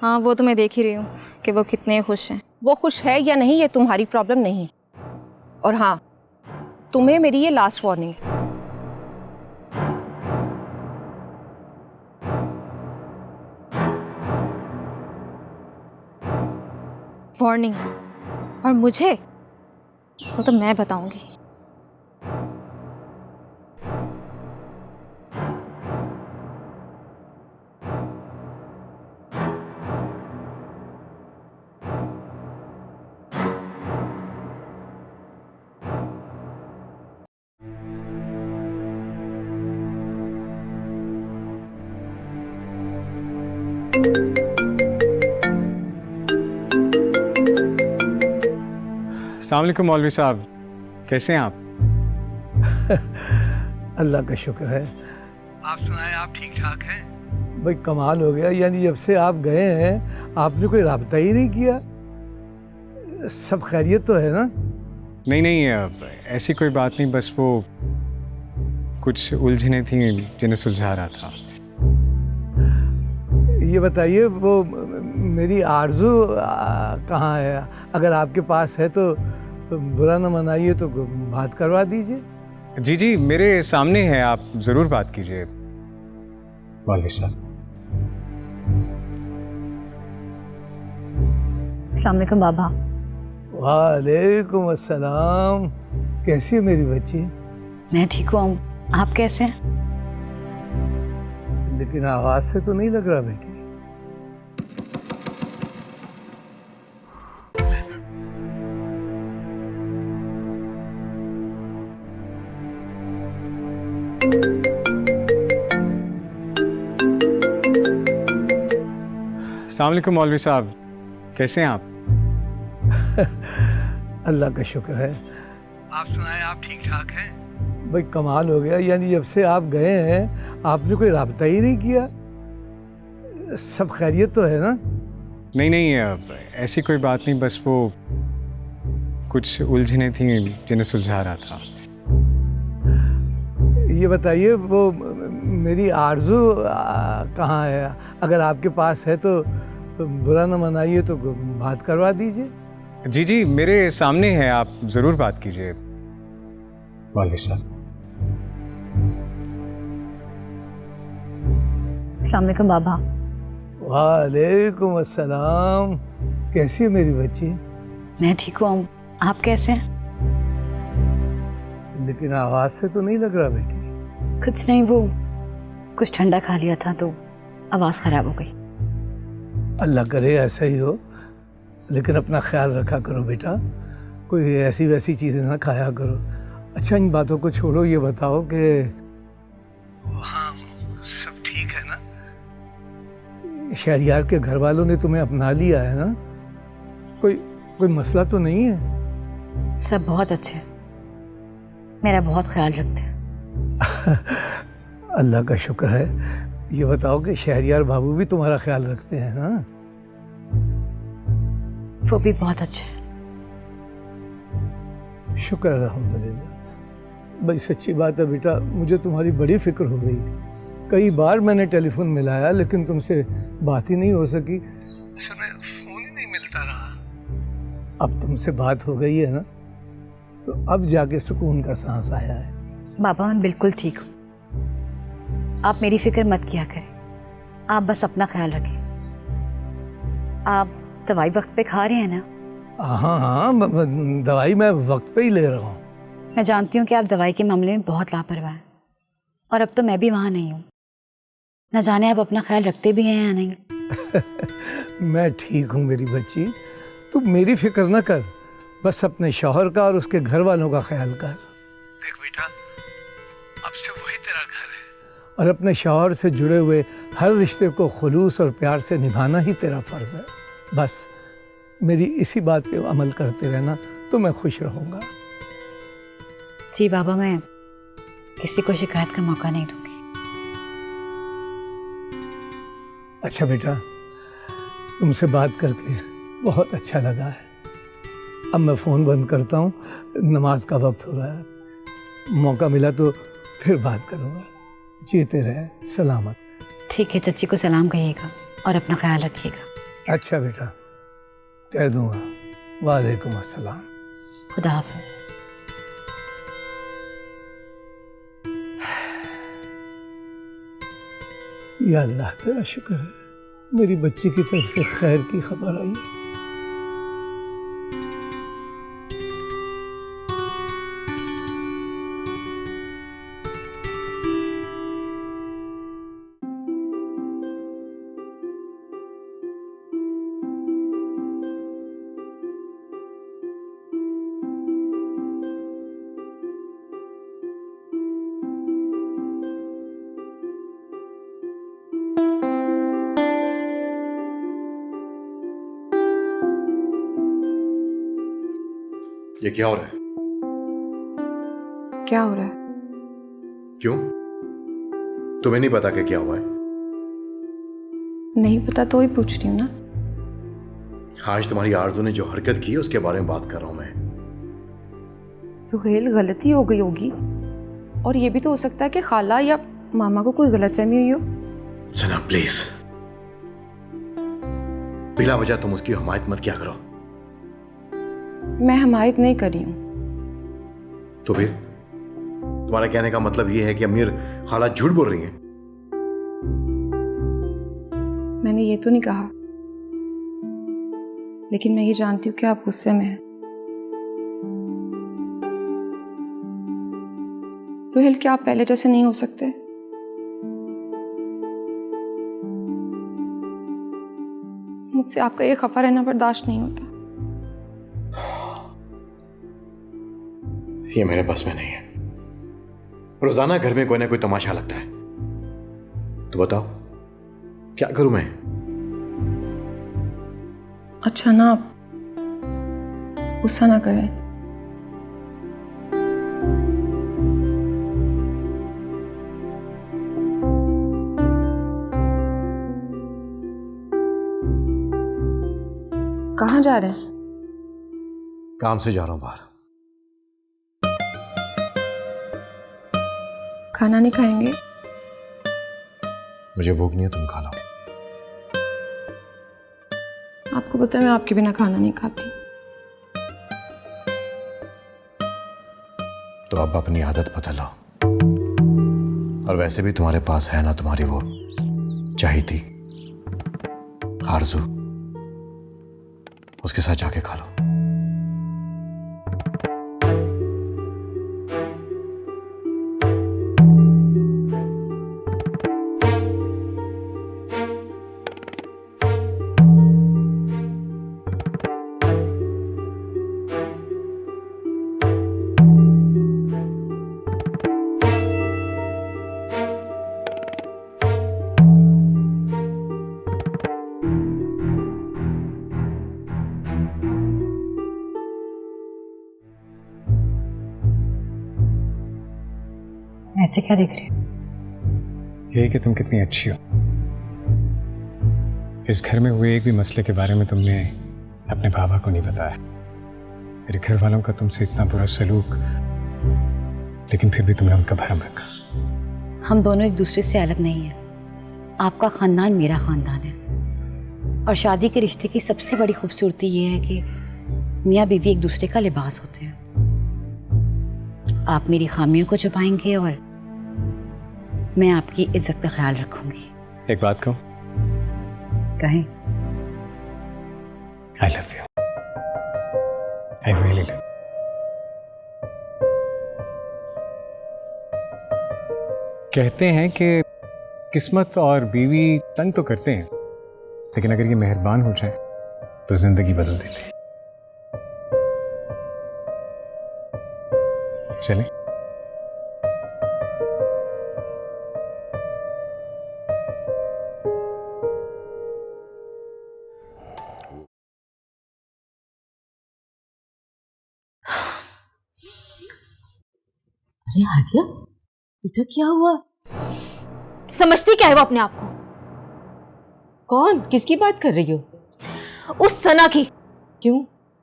हाँ, वो तो मैं देख ही रही हूँ कि वो कितने खुश हैं। वो खुश है या नहीं, ये तुम्हारी प्रॉब्लम नहीं है। और हाँ, तुम्हें मेरी ये लास्ट वार्निंग है। वार्निंग? और मुझे? इसको तो मैं बताऊंगी। अस्सलाम वालेकुम मौलवी साहब, कैसे हैं आप? अल्लाह का शुक्र है। आप सुनाएं, आप ठीक ठाक हैं? भाई कमाल हो गया, यानी जब से आप गए हैं आपने कोई राब्ता ही नहीं किया। सब खैरियत तो है ना? नहीं नहीं, ऐसी कोई बात नहीं, बस वो कुछ उलझने थी जिन्हें सुलझा रहा था। ये बताइए, वो मेरी आरजू कहाँ है? अगर आपके पास है तो बुरा न मनाइए, तो बात करवा दीजिए। जी जी, मेरे सामने है, आप ज़रूर बात कीजिए मौलवी साहब। अस्सलाम वालेकुम बाबा। वालेकुम अस्सलाम। कैसी है मेरी बच्ची? मैं ठीक हूँ, आप कैसे हैं? लेकिन आवाज से तो नहीं लग रहा बेटी। अस्सलाम वालेकुम मौलवी साहब, कैसे हैं आप? अल्लाह का शुक्र है। आप सुनाएं, आप ठीक ठाक हैं? भाई कमाल हो गया, यानी जब से आप गए हैं आपने कोई राब्ता ही नहीं किया। सब खैरियत तो है ना? नहीं नहीं, ऐसी कोई बात नहीं, बस वो कुछ उलझने थी जिन्हें सुलझा रहा था। ये बताइए, वो मेरी आरजू कहाँ है? अगर आपके पास है तो बुरा न मनाइए, तो बात करवा दीजिए। जी जी, मेरे सामने है, आप ज़रूर बात कीजिए मौलवी साहब। अस्सलाम वालेकुम बाबा। वालेकुम अस्सलाम। कैसी है मेरी बच्ची? मैं ठीक हूँ, आप कैसे हैं? लेकिन आवाज से तो नहीं लग रहा बेटी। कुछ नहीं, वो कुछ ठंडा खा लिया था तो आवाज़ ख़राब हो गई। अल्लाह करे ऐसा ही हो, लेकिन अपना ख्याल रखा करो बेटा, कोई ऐसी वैसी चीज़ें ना खाया करो। अच्छा, इन बातों को छोड़ो, ये बताओ कि वहाँ सब ठीक है ना? शहरियार के घर वालों ने तुम्हें अपना लिया है ना? कोई मसला तो नहीं है? सब बहुत अच्छे हैं, मेरा बहुत ख्याल रखते हैं। अल्लाह का शुक्र है। ये बताओ कि शहरियार बाबू भी तुम्हारा ख्याल रखते हैं ना? वो भी बहुत अच्छे हैं। शुक्र अल्हम्दुलिल्लाह। भाई सच्ची बात है बेटा, मुझे तुम्हारी बड़ी फिक्र हो रही थी। कई बार मैंने टेलीफोन मिलाया लेकिन तुमसे बात ही नहीं हो सकी। असल में फ़ोन ही नहीं मिलता रहा। अब तुमसे बात हो गई है ना, तो अब जाके सुकून का सांस आया है। बाबा मैं बिल्कुल ठीक हूँ, आप मेरी फिक्र मत किया करें, आप बस अपना ख्याल रखें। आप दवाई वक्त पे खा रहे हैं ना? हाँ हाँ, दवाई मैं वक्त पे ही ले रहा हूँ। मैं जानती हूँ कि आप दवाई के मामले में बहुत लापरवाह हैं, और अब तो मैं भी वहाँ नहीं हूँ। न जाने आप अपना ख्याल रखते भी हैं या नहीं। मैं ठीक हूँ मेरी बच्ची, तू मेरी फिक्र न कर, बस अपने शौहर का और उसके घर वालों का ख्याल कर। देख बेटा, अब से वही तेरा घर है, और अपने शौहर से जुड़े हुए हर रिश्ते को खुलूस और प्यार से निभाना ही तेरा फ़र्ज़ है। बस मेरी इसी बात पे अमल करते रहना तो मैं खुश रहूँगा। जी बाबा, मैं किसी को शिकायत का मौका नहीं दूंगी। अच्छा बेटा, तुमसे बात करके बहुत अच्छा लगा है। अब मैं फ़ोन बंद करता हूँ, नमाज का वक्त हो रहा है। मौका मिला तो फिर बात करूँगा। जीते रहे सलामत। ठीक है, चच्ची को सलाम कहिएगा और अपना ख्याल रखिएगा। अच्छा बेटा, कह दूँगा। वालेकुम अस्सलाम। खुदा हाफिज़। या अल्लाह तेरा शुक्र है, मेरी बच्ची की तरफ से खैर की खबर आई है। ये क्या हो रहा है? क्या हो रहा है? क्यों? तुम्हें नहीं पता कि क्या हुआ है? नहीं पता तो ही पूछ रही हूँ ना। आज तुम्हारी आरज़ू ने जो हरकत की उसके बारे में बात कर रहा हूं मैं। रुहेल, गलती हो गई होगी, और ये भी तो हो सकता है कि खाला या मामा को कोई गलतफहमी हुई हो। सना प्लीज, बिला वजह तुम उसकी हमायत मत किया करो। मैं हमायत नहीं कर रही हूँ। तो फिर तुम्हारा कहने का मतलब ये है कि अमीर खाला झूठ बोल रही हैं? मैंने ये तो नहीं कहा। लेकिन मैं ये जानती हूँ कि आप गुस्से में हैं। रोहिल, क्या आप पहले जैसे नहीं हो सकते? मुझसे आपका ये खफा रहना बर्दाश्त नहीं होता। ये मेरे बस में नहीं है। रोजाना घर में कोई ना कोई तमाशा लगता है। तो बताओ क्या करूं मैं? अच्छा ना, आप गुस्सा ना करें। कहाँ जा रहे हैं? काम से जा रहा हूं बाहर। खाना नहीं खाएंगे? मुझे भूख नहीं है, तुम खा लो। आपको पता है मैं आपके बिना खाना नहीं खाती। तो अब अपनी आदत बदलो। और वैसे भी तुम्हारे पास है ना तुम्हारी वो चाहती आरज़ू, उसके साथ जाके खा लो। ऐसे क्या देख रहे हो? यही कि तुम कितनी अच्छी हो। इस घर में हुए एक भी मसले के बारे में तुमने अपने बाबा को नहीं बताया। मेरे घर वालों का तुमसे इतना बुरा सलूक, लेकिन फिर भी तुमने उनका भरम रखा। हम दोनों एक दूसरे से अलग नहीं हैं। आपका खानदान मेरा खानदान है, और शादी के रिश्ते की सबसे बड़ी खूबसूरती ये है कि मियाँ बीवी एक दूसरे का लिबास होते हैं। आप मेरी खामियों को छुपाएंगे और मैं आपकी इज्जत का ख्याल रखूंगी। एक बात कहूं? कहें। I love you. I really love. कहते हैं कि किस्मत और बीवी तंग तो करते हैं, लेकिन अगर ये मेहरबान हो जाए तो जिंदगी बदल देते हैं। चलें? अरे हादिया, बेटा क्या हुआ? समझती क्या है वो अपने आप को? कौन? किसकी बात कर रही हो? उस सना की। क्यों?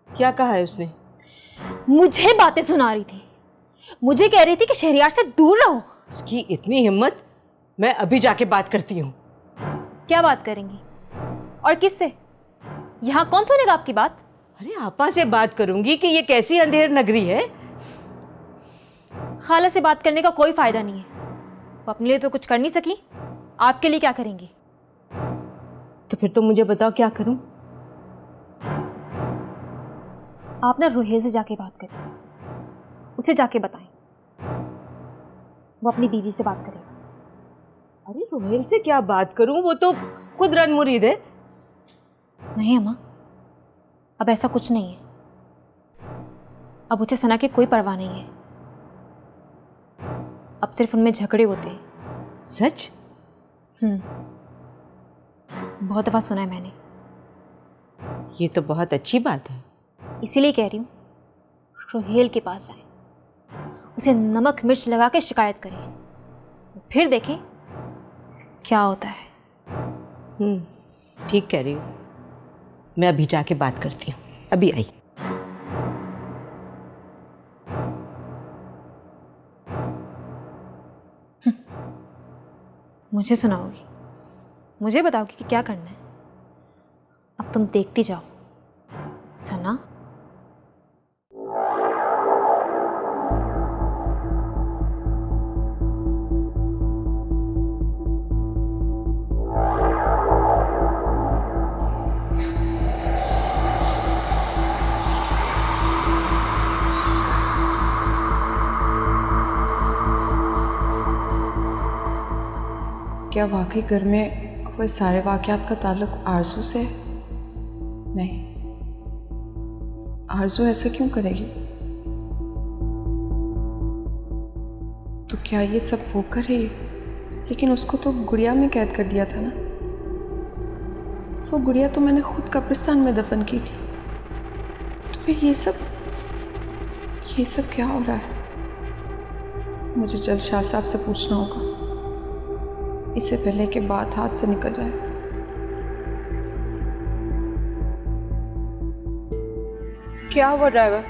क्या कहा है उसने? मुझे बातें सुना रही थी। मुझे कह रही थी कि शहरियार से दूर रहो। उसकी इतनी हिम्मत! मैं अभी जाके बात करती हूँ। क्या बात करेंगी? और किससे? यहाँ कौन सुनेगा आपकी बात? अरे आपा से बात करूंगी कि ये कैसी अंधेर नगरी है। खाला से बात करने का कोई फायदा नहीं है। वो अपने लिए तो कुछ कर नहीं सकी, आपके लिए क्या करेंगी? तो फिर तुम मुझे बताओ क्या करूं? आप ना रोहेल से जाके बात करें, उसे जाके बताएं। वो अपनी बीवी से बात करेगा। अरे रोहेल से क्या बात करूं? वो तो खुद रनमुरीद है। नहीं अम्मा, अब ऐसा कुछ नहीं है। अब उसे सना की कोई परवाह नहीं है। अब सिर्फ उनमें झगड़े होते हैं। सच? बहुत दफा सुना है मैंने। ये तो बहुत अच्छी बात है। इसीलिए कह रही हूँ, रोहेल के पास जाएं, उसे नमक मिर्च लगा के शिकायत करें, फिर देखें क्या होता है। ठीक कह रही हूँ। मैं अभी जाके बात करती हूँ। अभी आई। मुझे सुनाओगी, मुझे बताओगी कि क्या करना है। अब तुम देखती जाओ सना। क्या वाकई घर में वो सारे वाक़यात का ताल्लुक आरज़ू से है? नहीं, आरज़ू ऐसा क्यों करेगी? तो क्या ये सब वो कर रही है? लेकिन उसको तो गुड़िया में कैद कर दिया था ना। वो गुड़िया तो मैंने खुद कब्रिस्तान में दफन की थी। तो फिर ये सब क्या हो रहा है? मुझे जल्द शाह साहब से पूछना होगा, इससे पहले कि बात हाथ से निकल जाए। क्या हुआ ड्राइवर?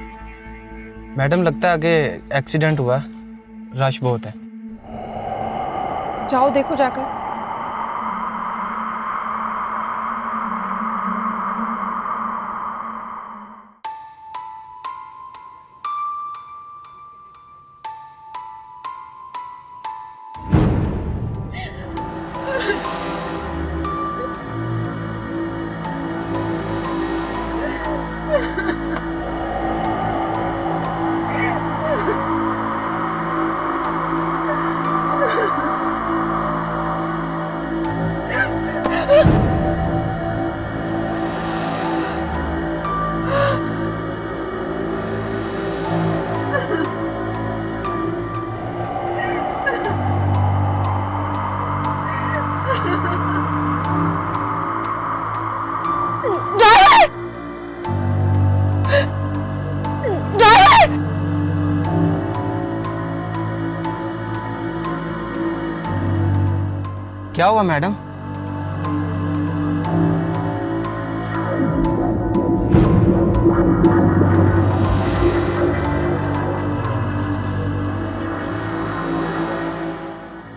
मैडम लगता है आगे एक्सीडेंट हुआ, रश बहुत है। जाओ देखो जाकर। क्या हुआ मैडम?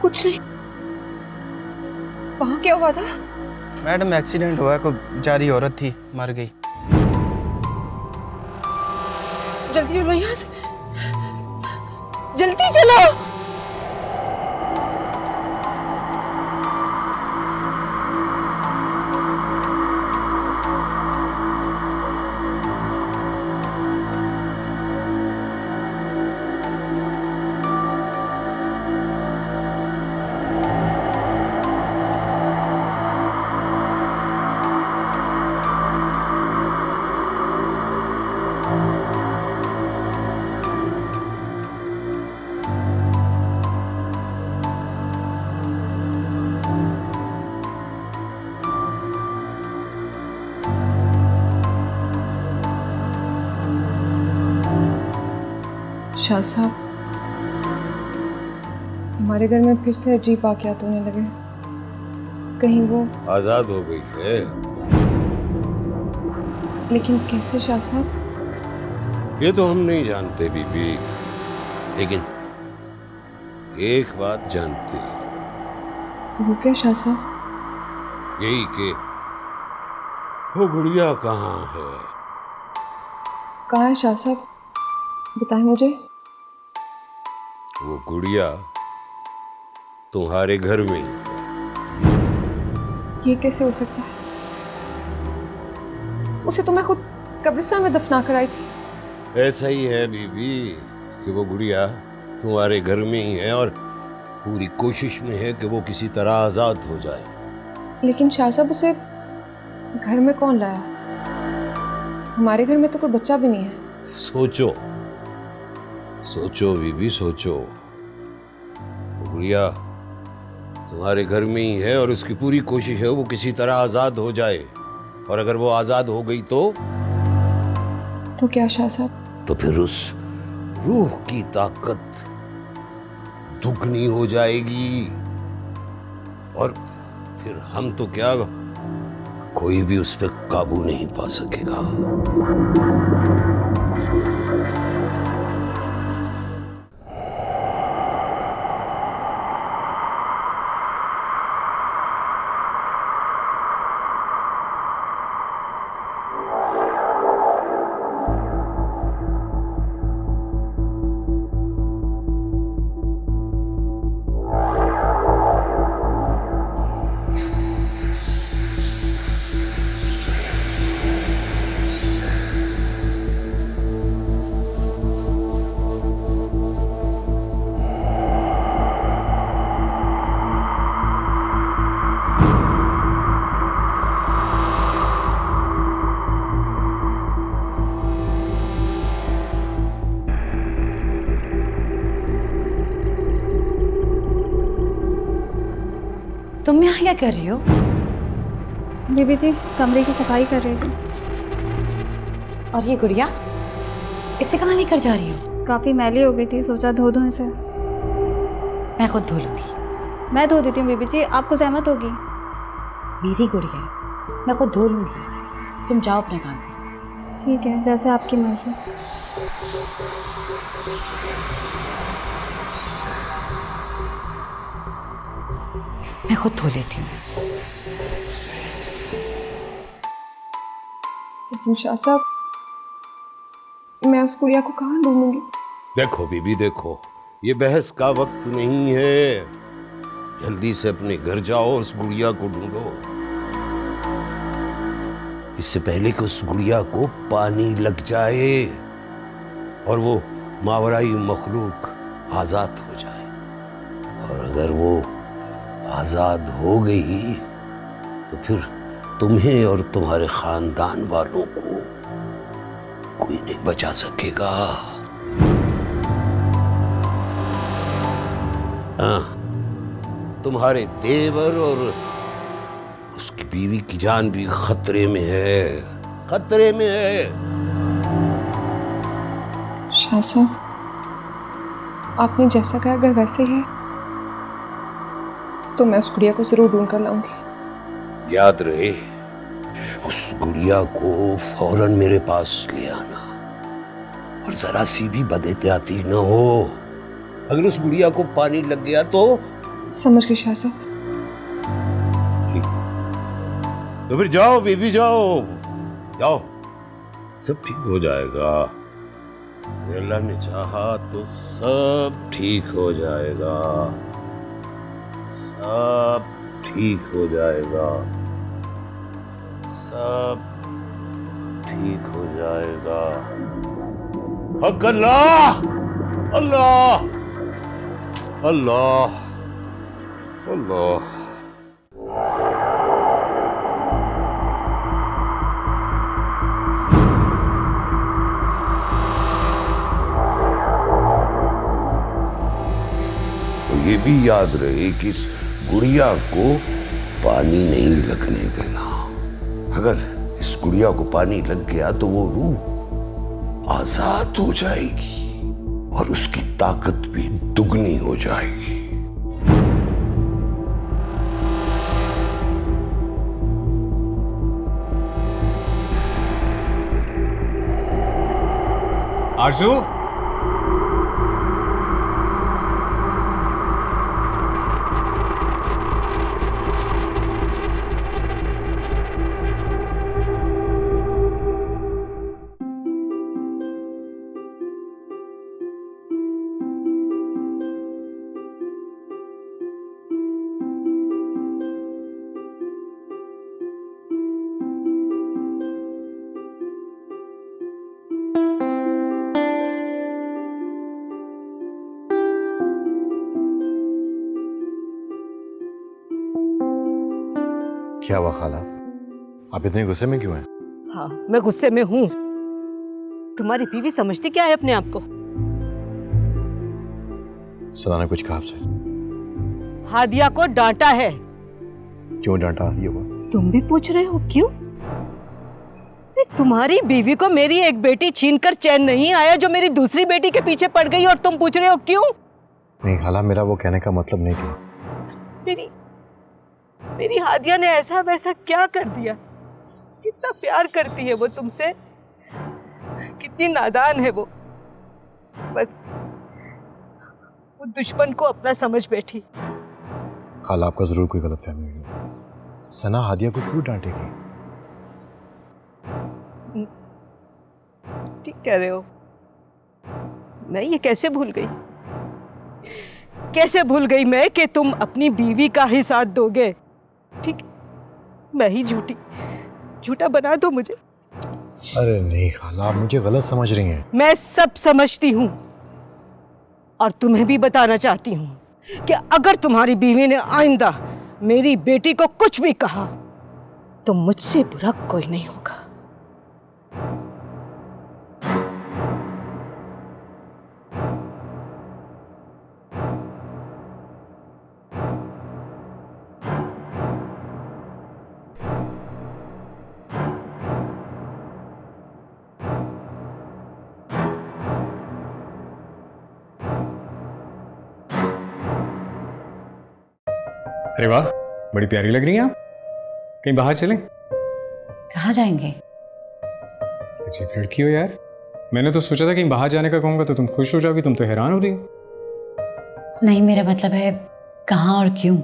कुछ नहीं। वहां क्या हुआ था? मैडम एक्सीडेंट हुआ, कोई बेचारी औरत थी, मर गई। जल्दी चलो यहाँ से, जल्दी चलो। शाह साहब, हमारे घर में फिर से अजीब वाक़यात होने लगे। कहीं वो आजाद हो गई है? लेकिन कैसे शाह साहब? ये तो हम नहीं जानते बीबी, लेकिन एक बात जानते हैं। वो क्या शाह साहब? यही कि वो गुड़िया कहाँ है। कहाँ है शाह साहब? बताएं मुझे। वो गुड़िया तुम्हारे घर में ही। ये कैसे हो सकता है? उसे तो मैं खुद कब्रिस्तान में दफना कर आई थी। ऐसा ही है बीबी कि वो गुड़िया तुम्हारे घर में ही है और पूरी कोशिश में है कि वो किसी तरह आजाद हो जाए। लेकिन शाह साहब, उसे घर में कौन लाया? हमारे घर में तो कोई बच्चा भी नहीं है। सोचो सोचो बीबी, सोचो। वो गुड़िया तुम्हारे घर में ही है और उसकी पूरी कोशिश है वो किसी तरह आजाद हो जाए। और अगर वो आजाद हो गई तो क्या शाह साहब? तो फिर उस रूह की ताकत दुगनी हो जाएगी और फिर हम तो क्या, कोई भी उस पर काबू नहीं पा सकेगा। कर रही हो? बीबी जी कमरे की सफाई कर रही थी। और ये गुड़िया, इसे कहाँ लेकर जा रही हो? काफ़ी मैली हो गई थी, सोचा धो दूँ इसे। मैं खुद धो लूँगी। मैं धो देती हूँ बीबी जी, आपको सहमत होगी? मेरी गुड़िया है, मैं खुद धो लूँगी। तुम जाओ अपना काम करो। ठीक है, जैसे आपकी मर्जी। मैं खुद धो लेती हूँ। लेकिन शाह साहब, मैं उस गुड़िया को कहाँ ढूंढूंगी? देखो बीबी देखो, ये बहस का वक्त नहीं है। जल्दी से अपने घर जाओ और उस गुड़िया को ढूंढो, इससे पहले कि उस गुड़िया को पानी लग जाए और वो मावराई मखलूक आजाद हो जाए। और अगर वो आजाद हो गई तो फिर तुम्हें और तुम्हारे खानदान वालों को कोई नहीं बचा सकेगा। हाँ, तुम्हारे देवर और उसकी बीवी की जान भी खतरे में है, खतरे में है। शाह साहब, आपने जैसा कहा अगर वैसे ही है तो मैं उस गुड़िया को जरूर ढूंढ कर लाऊंगी। याद रहे, उस गुड़िया को फौरन मेरे पास ले आना और जरा सी भी बदएहतियाती न हो। अगर उस गुड़िया को पानी लग गया तो समझ गए शाह साहब। तो फिर जाओ बेबी, जाओ जाओ, सब ठीक हो जाएगा। अल्लाह ने चाहा तो सब ठीक हो जाएगा, सब ठीक हो जाएगा, सब ठीक हो जाएगा। हक अल्लाह, अल्लाह, अल्लाह, अल्लाह। ये भी याद रहे कि इस गुड़िया को पानी नहीं लगने देना। अगर इस गुड़िया को पानी लग गया तो वो रूह आजाद हो जाएगी और उसकी ताकत भी दुगनी हो जाएगी। आरजू, क्या हुआ खाला? आप इतने गुस्से में क्यों हैं? हाँ, मैं गुस्से में हूँ। तुम्हारी बीवी समझती क्या है अपने आप को? सना ने कुछ कहा आपसे? हादिया को डांटा है। क्यों डांटा हादिया को? तुम भी पूछ रहे हो क्यों? तुम्हारी बीवी को मेरी एक बेटी छीनकर चैन नहीं आया जो मेरी दूसरी बेटी के पीछे पड़ गई, और तुम पूछ रहे हो क्यों? नहीं खाला, मेरा वो कहने का मतलब नहीं था। मेरी हादिया ने ऐसा वैसा क्या कर दिया? कितना प्यार करती है वो तुमसे, कितनी नादान है वो। बस वो दुश्मन को अपना समझ बैठी। खाला, आपका जरूर कोई गलतफहमी हुई होगी। सना हादिया को क्यों डांटेगी? ठीक कह रहे हो। मैं ये कैसे भूल गई, कैसे भूल गई मैं कि तुम अपनी बीवी का ही साथ दोगे। ठीक, मैं ही झूठा बना दो मुझे। अरे नहीं खाला, आप मुझे गलत समझ रही हैं। मैं सब समझती हूँ और तुम्हें भी बताना चाहती हूँ कि अगर तुम्हारी बीवी ने आइंदा मेरी बेटी को कुछ भी कहा तो मुझसे बुरा कोई नहीं होगा। अरे वाह, बड़ी प्यारी लग रही हैं आप। कहीं बाहर चलें? कहाँ जाएंगे? अजीब लड़की हो यार। मैंने तो सोचा था कहीं बाहर जाने का कहूँगा तो तुम खुश हो जाओगी, तुम तो हैरान हो रही हो। नहीं, मेरा मतलब है कहाँ और क्यों।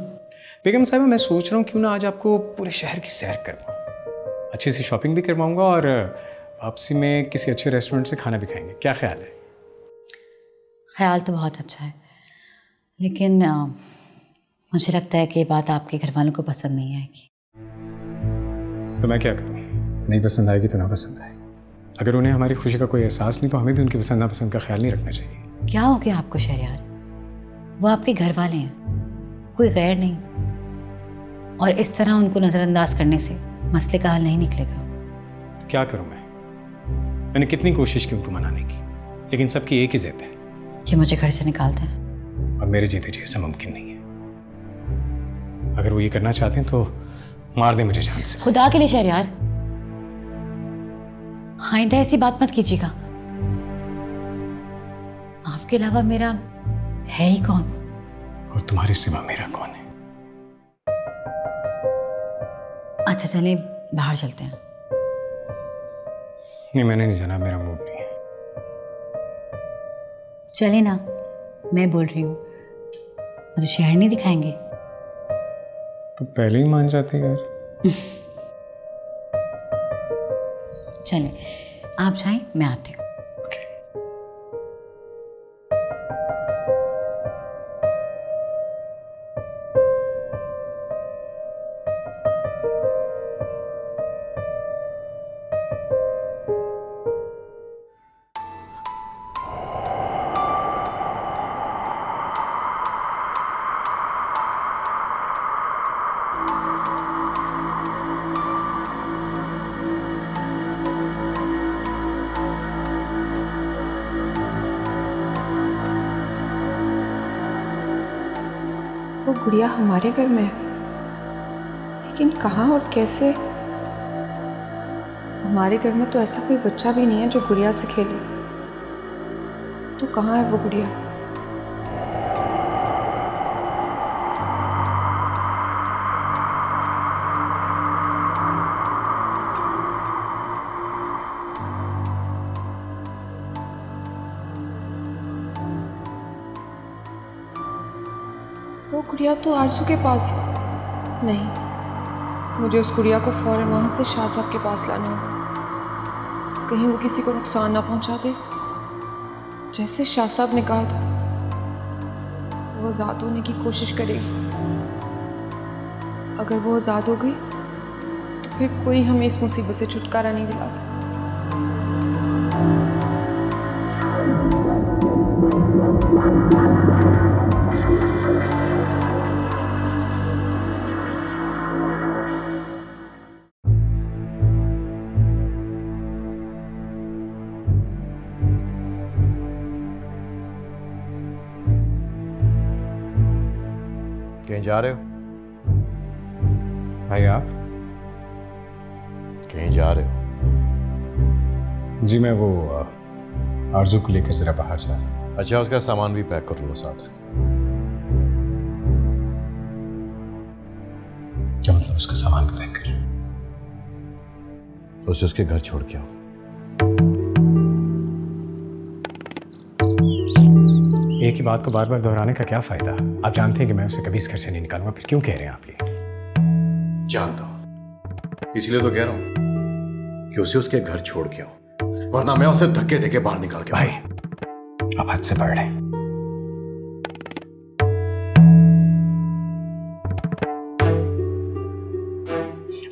बेगम साहिबा, मैं सोच रहा हूँ क्यों ना आज आपको पूरे शहर की सैर करवाऊँ, अच्छी सी शॉपिंग भी करवाऊँगा और वापसी में किसी अच्छे रेस्टोरेंट से खाना भी खाएंगे। क्या ख्याल है? ख्याल तो बहुत अच्छा है, लेकिन मुझे लगता है कि ये बात आपके घर वालों को पसंद नहीं आएगी। तो मैं क्या करूँ? नहीं पसंद आएगी तो ना पसंद आए। अगर उन्हें हमारी खुशी का कोई एहसास नहीं तो हमें भी उनकी पसंद नापसंद का ख्याल नहीं रखना चाहिए। क्या हो गया आपको शहरयार? वो आपके घर वाले हैं, कोई गैर नहीं। और इस तरह उनको नज़रअंदाज करने से मसले का हल नहीं निकलेगा। तो क्या करूँ मैंने कितनी कोशिश की उनको मनाने की, लेकिन सबकी एक ही जिद है कि मुझे घर से निकाल दें। और मेरे जीते जी ऐसा मुमकिन नहीं है। अगर वो ये करना चाहते हैं तो मार दे मुझे जान से। खुदा के लिए शहरयार, आइंदा ऐसी बात मत कीजिएगा। आपके अलावा मेरा है ही कौन? और तुम्हारे सिवा मेरा कौन है? अच्छा चलिए बाहर चलते हैं। नहीं, मैंने नहीं जाना, मेरा मूड नहीं है। चलिए ना, मैं बोल रही हूँ, मुझे शहर नहीं दिखाएंगे? तो पहले ही मान जाते यार। चलिए आप जाएं, मैं आती हूँ। वो गुड़िया हमारे घर में है, लेकिन कहाँ और कैसे? हमारे घर में तो ऐसा कोई बच्चा भी नहीं है जो गुड़िया से खेले। तो कहाँ है वो गुड़िया? वो गुड़िया तो आरजू के पास है। नहीं, मुझे उस गुड़िया को फौरन वहाँ से शाह साहब के पास लाना होगा, कहीं वो किसी को नुकसान ना पहुँचा दे। जैसे शाह साहब ने कहा था, वो आज़ाद होने की कोशिश करेगी। अगर वो आज़ाद हो गई तो फिर कोई हमें इस मुसीबत से छुटकारा नहीं दिला सकता। कहीं जा रहे हो? भाई आप? कहीं जा रहे हो? जी मैं वो आरजू को लेकर जरा बाहर जा रहा हूं। अच्छा, उसका सामान भी पैक कर लो साथ। क्या मतलब उसका सामान भी पैक कर? उसे उसके घर छोड़ के आओ। एक ही बात को बार बार दोहराने का क्या फायदा? आप जानते हैं कि मैं उसे कभी इस घर से नहीं निकालूंगा, फिर क्यों कह रहे हैं आप ये? जानता हूं, इसलिए तो कह रहा हूं कि उसे उसके घर छोड़ के आओ, वरना मैं उसे धक्के देके बाहर निकाल के। भाई आप हद से बढ़ रहे हैं।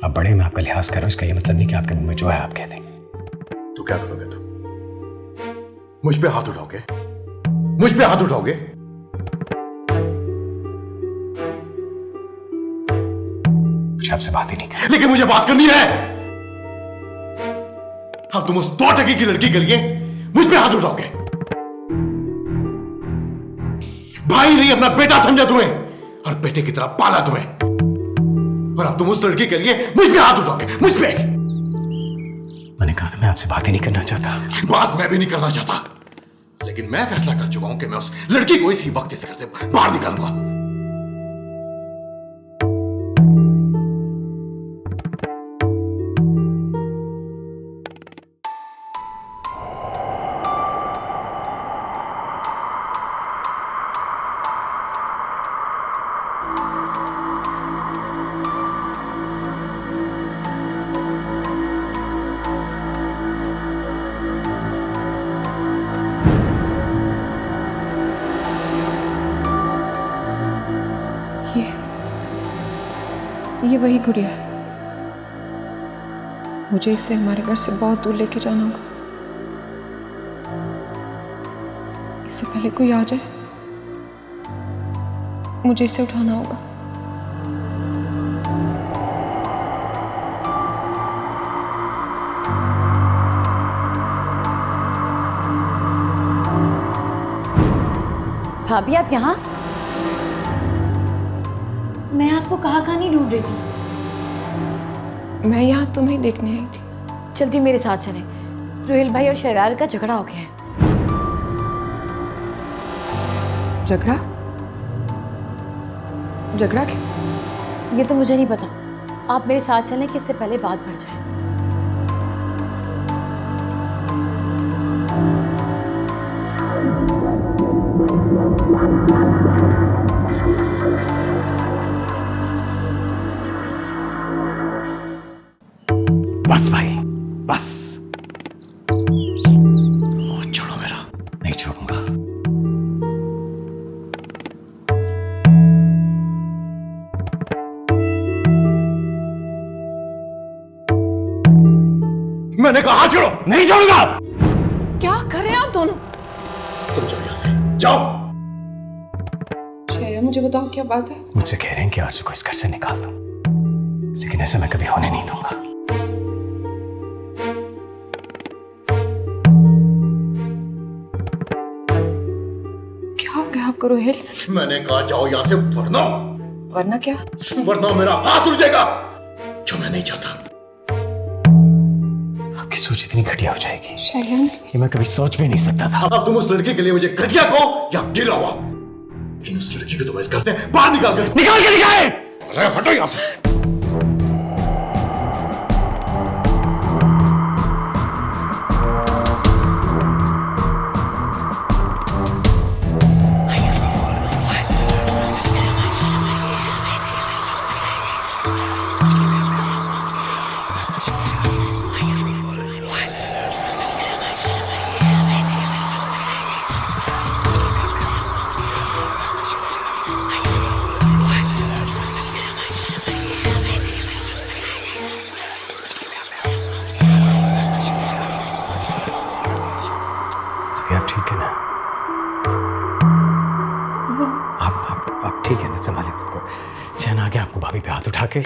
आप बड़े, मैं आपका लिहाज कर रहा हूं, इसका ये मतलब नहीं कि आपके मुंह में जो है आप कह दें। तो क्या करोगे तुम? मुझ पे हाथ उठाओगे? मुझ पे हाथ उठाओगे? मुझे आपसे बात ही नहीं करनी। लेकिन मुझे बात करनी है। अब तुम उस 2 टके की लड़की के लिए मुझ पे हाथ उठाओगे? भाई नहीं, अपना बेटा समझा तुम्हें और बेटे की तरह पाला तुम्हें, और अब तुम उस लड़की के लिए मुझ पे हाथ उठाओगे? मुझ पे? मैंने कहा मैं आपसे बात ही नहीं करना चाहता। बात मैं भी नहीं करना चाहता, लेकिन मैं फैसला कर चुका हूं कि मैं उस लड़की को इसी वक्त इस घर से बाहर निकालूंगा। वही गुड़िया है। मुझे इसे हमारे घर से बहुत दूर लेके जाना होगा। इससे पहले कोई आ जाए, मुझे इसे उठाना होगा। भाभी आप यहाँ? मैं आपको कहाँ नहीं ढूंढ रही थी। मैं यहाँ तुम्हें देखने आई थी। जल्दी मेरे साथ चलें। रोहिल भाई और शरार का झगड़ा हो गया है। झगड़ा? झगड़ा क्यों? ये तो मुझे नहीं पता। आप मेरे साथ चलें कि इससे पहले बात बढ़ जाए। बस भाई बस, छोड़ो मेरा, नहीं छोड़ूंगा। मैंने कहा छोड़ो, नहीं छोड़ूंगा। क्या कर रहे हैं आप दोनों? तुम जाओ यहां से, जाओ। शहरिया मुझे बताओ क्या बात है? मुझसे कह रहे हैं कि आरजू को इस घर से निकाल दूं, लेकिन ऐसा मैं कभी होने नहीं दूंगा। आपको रोहिल? मैंने कहा जाओ यहाँ से, वरना। वरना क्या? वरना मेरा हाथ उड़ जाएगा, जो मैं नहीं चाहता। आपकी सोच इतनी घटिया हो जाएगी शैलन, ये मैं कभी सोच भी नहीं सकता था। अब तुम उस लड़की के लिए मुझे घटिया कहो या गिरा हुआ, लेकिन उस लड़की को तुम इस घर से बाहर निकाल के दिखाए। अरे हटो यहाँ से। आप ठीक है ना? आप ठीक है ना? संभालिए खुद को। चैन आ गया आपको भाभी पे हाथ उठा के?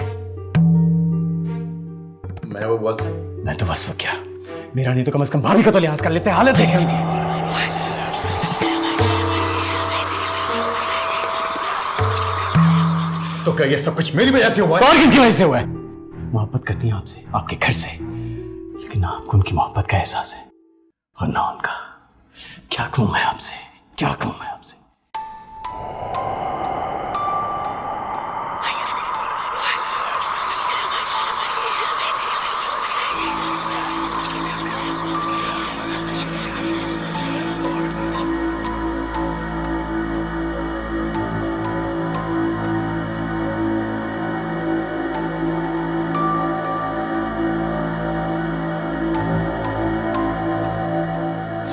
मैं तो बस वो क्या, मेरा नहीं तो कम से कम भाभी का तो लिहाज कर लेते। हालत देखें उनकी। तो क्या ये सब कुछ मेरी वजह से हुआ है? और किसकी वजह से हुआ है? मोहब्बत करती हैं आपसे, आपके घर से, लेकिन ना आपको उनकी मोहब्बत का एहसास है और ना उनका। क्या कहूं मैं आपसे, क्या कहूं मैं आपसे?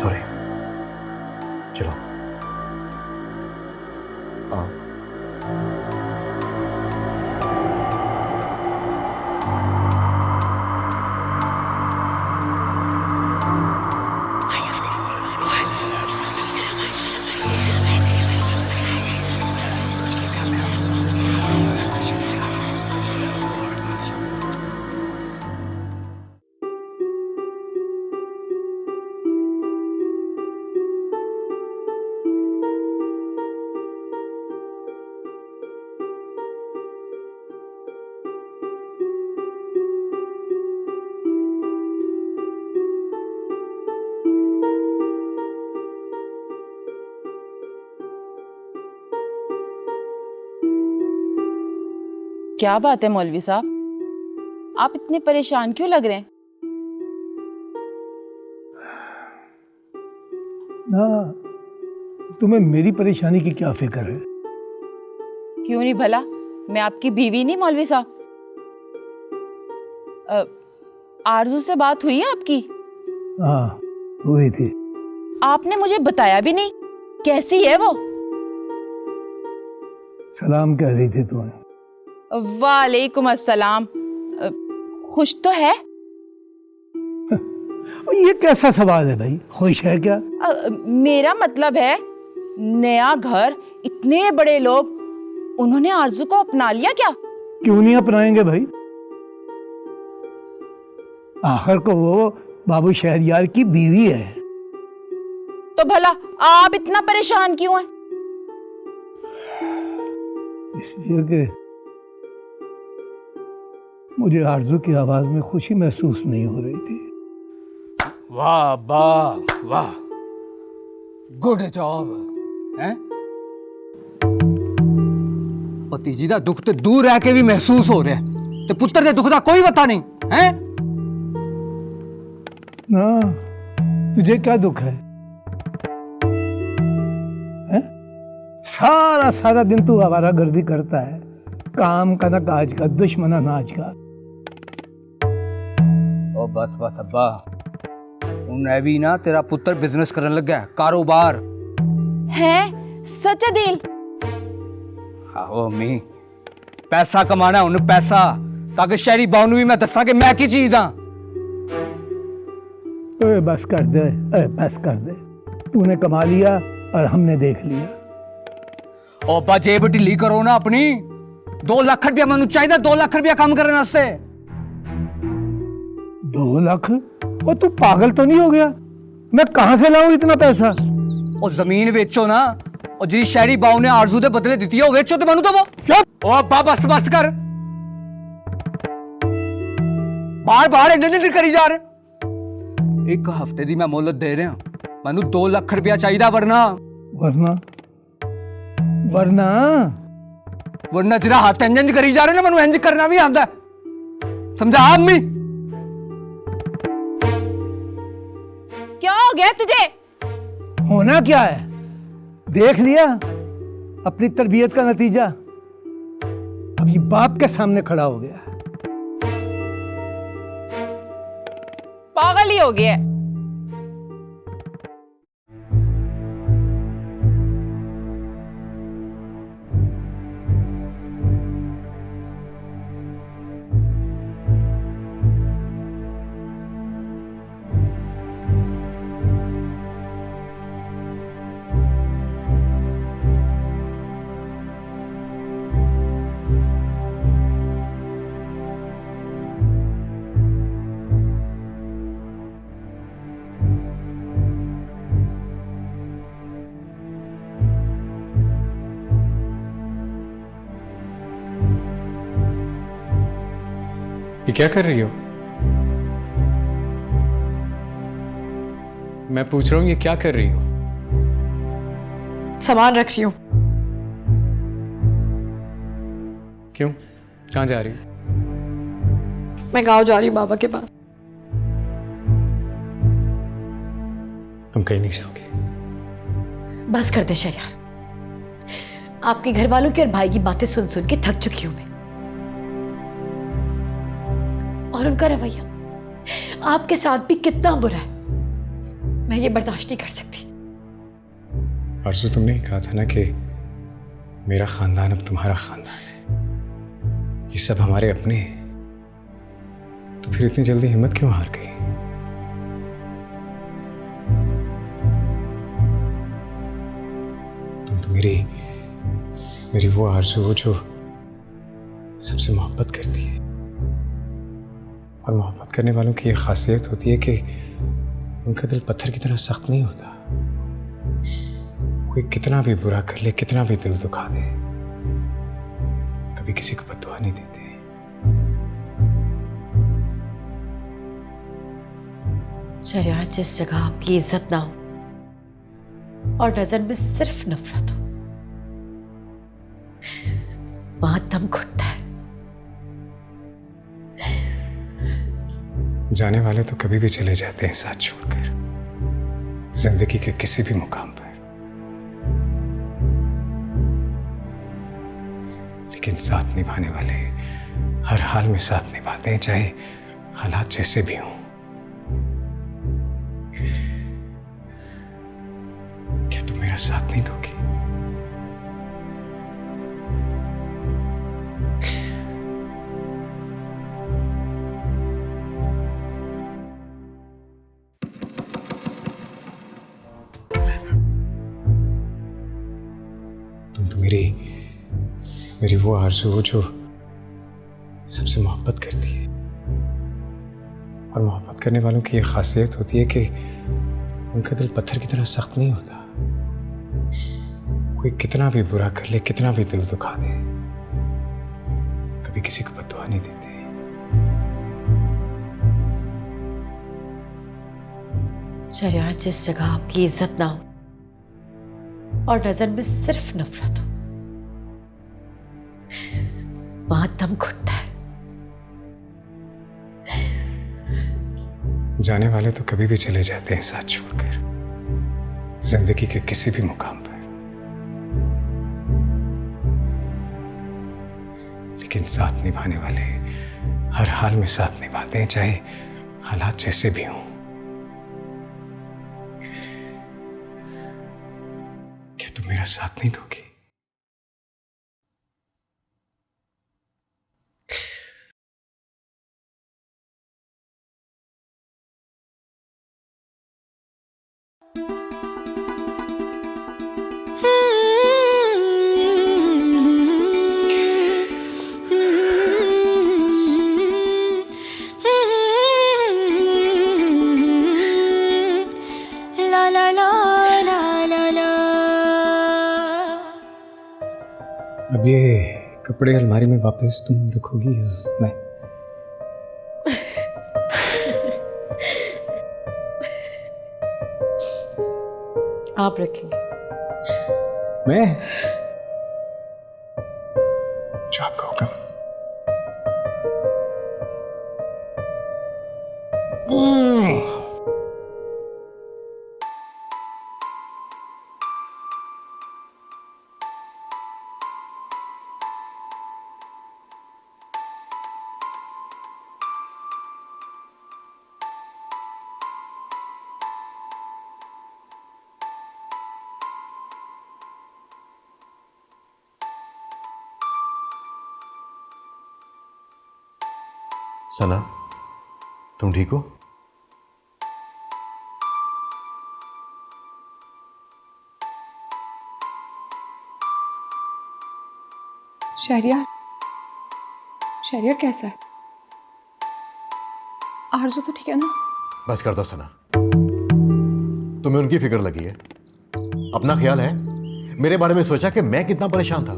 सॉरी, चलो आओ। क्या बात है मौलवी साहब, आप इतने परेशान क्यों लग रहे हैं? ना, तुम्हें मेरी परेशानी की क्या फिक्र है? क्यों नहीं भला, मैं आपकी बीवी नहीं मौलवी साहब? आरजू से बात हुई है आपकी? हाँ, हुई थी। आपने मुझे बताया भी नहीं, कैसी है वो? सलाम कह रही थी तुम्हें। वालेकुम अस्सलाम। खुश तो है? ये कैसा सवाल है भाई, खुश है क्या? मेरा मतलब है नया घर, इतने बड़े लोग, उन्होंने आरजू को अपना लिया क्या? क्यों नहीं अपनाएंगे भाई? आखिर को वो बाबू शहरयार की बीवी है। तो भला आप इतना परेशान क्यों हैं? इसलिए कि मुझे आरजू की आवाज में खुशी महसूस नहीं हो रही थी। वाह वाह वाह, गुड जॉब है। भतीजी दा दुख ते दूर रह के भी महसूस हो रहा है, ते पुत्र दे दुख दा कोई पता नहीं है। ना, तुझे क्या दुख है? सारा सारा दिन तू आवारागर्दी करता है, काम का ना काज का, दुश्मना नाज का। ओ बस बस अब्बा, उन्हें भी ना तेरा पुत्र बिजनेस करने लग गया, कारोबार है। सच है दिल? आहो अम्मी, पैसा कमाना है उन्हें, पैसा, ताकि शहरी बाऊ भी मैं दसा कि मैं की चीज हाँ। बस कर दे, बस कर दे। तूने कमा लिया और हमने देख लिया। ओ अब्बा जेब ढिली करो ना अपनी। 2 लाख रुपया मैनू चाहिए, 2 लाख रुपया काम करने वास्ते। 2 लाख? और तू पागल तो नहीं हो गया? मैं कहां से लाऊं इतना पैसा? और जमीन बेचो ना, और जी शहरी बाऊ ने आरजू दे बदले दी है, वो बेचो तो मैनू दो। ओ अब्बा बस बस कर, बार बार इंजन करी जा रहे। 1 हफ्ते दी मैं मोहलत दे रहा, मैनू 2 लाख रुपया चाहिए, वरना वरना वरना वरना जरा हाथ इंज करी जा रहे ना, मैनू इंज करना भी आंदा, समझा अम्मी? क्या हो गया तुझे? होना क्या है? देख लिया अपनी तरबियत का नतीजा। अभी बाप के सामने खड़ा हो गया। पागल ही हो गया। ये क्या कर रही हो? मैं पूछ रहा हूं ये क्या कर रही हो? सामान रख रही हूँ। क्यों? कहाँ जा रही हो? मैं गांव जा रही हूँ बाबा के पास। तुम कहीं नहीं जाओगी? बस कर दे शहरयार, आपके घर वालों की और भाई की बातें सुन सुन के थक चुकी हूं मैं। और उनका रवैया आपके साथ भी कितना बुरा है, मैं ये बर्दाश्त नहीं कर सकती। आरज़ू, तुमने ही कहा था ना कि मेरा खानदान अब तुम्हारा खानदान है, ये सब हमारे अपने हैं, तो फिर इतनी जल्दी हिम्मत क्यों हार गई? तुम तो मेरी वो आरज़ू हो जो सबसे मोहब्बत करती है, और मोहब्बत करने वालों की ये खासियत होती है कि उनका दिल पत्थर की तरह सख्त नहीं होता। कोई कितना भी बुरा कर ले, कितना भी दिल दुखा दे, कभी किसी को बद्दुआ नहीं देते। शहरयार, जिस जगह आपकी इज्जत ना हो और नजर में सिर्फ नफरत हो, वहां दम घुटता है। जाने वाले तो कभी भी चले जाते हैं साथ छोड़कर, जिंदगी के किसी भी मुकाम पर, लेकिन साथ निभाने वाले हर हाल में साथ निभाते हैं, चाहे हालात जैसे भी हों। क्या तुम मेरा साथ नहीं दोगी? मेरी वो आरज़ू जो सबसे मोहब्बत करती है। और मोहब्बत करने वालों की ये खासियत होती है कि उनका दिल पत्थर की तरह सख्त नहीं होता। कोई कितना भी बुरा कर ले, कितना भी दिल दुखा दे, कभी किसी को बद्दुआ नहीं देते। शहरयार, जिस जगह आपकी इज्जत ना हो और नजर में सिर्फ नफरत हो, वहां दम घुटता है। जाने वाले तो कभी भी चले जाते हैं साथ छोड़कर, जिंदगी के किसी भी मुकाम पर। लेकिन साथ निभाने वाले हर हाल में साथ निभाते हैं, चाहे हालात जैसे भी हों। क्या तुम मेरा साथ नहीं दोगी? अब ये कपड़े अलमारी में वापस तुम रखोगी या मैं? आप रखेंगे। मैं? जो आपका हुक्म। सना, तुम ठीक हो? शहरयार, शहरयार कैसा है? आरज़ू तो ठीक है ना? बस कर दो सना, तुम्हें उनकी फिक्र लगी है। अपना ख्याल है? मेरे बारे में सोचा कि मैं कितना परेशान था।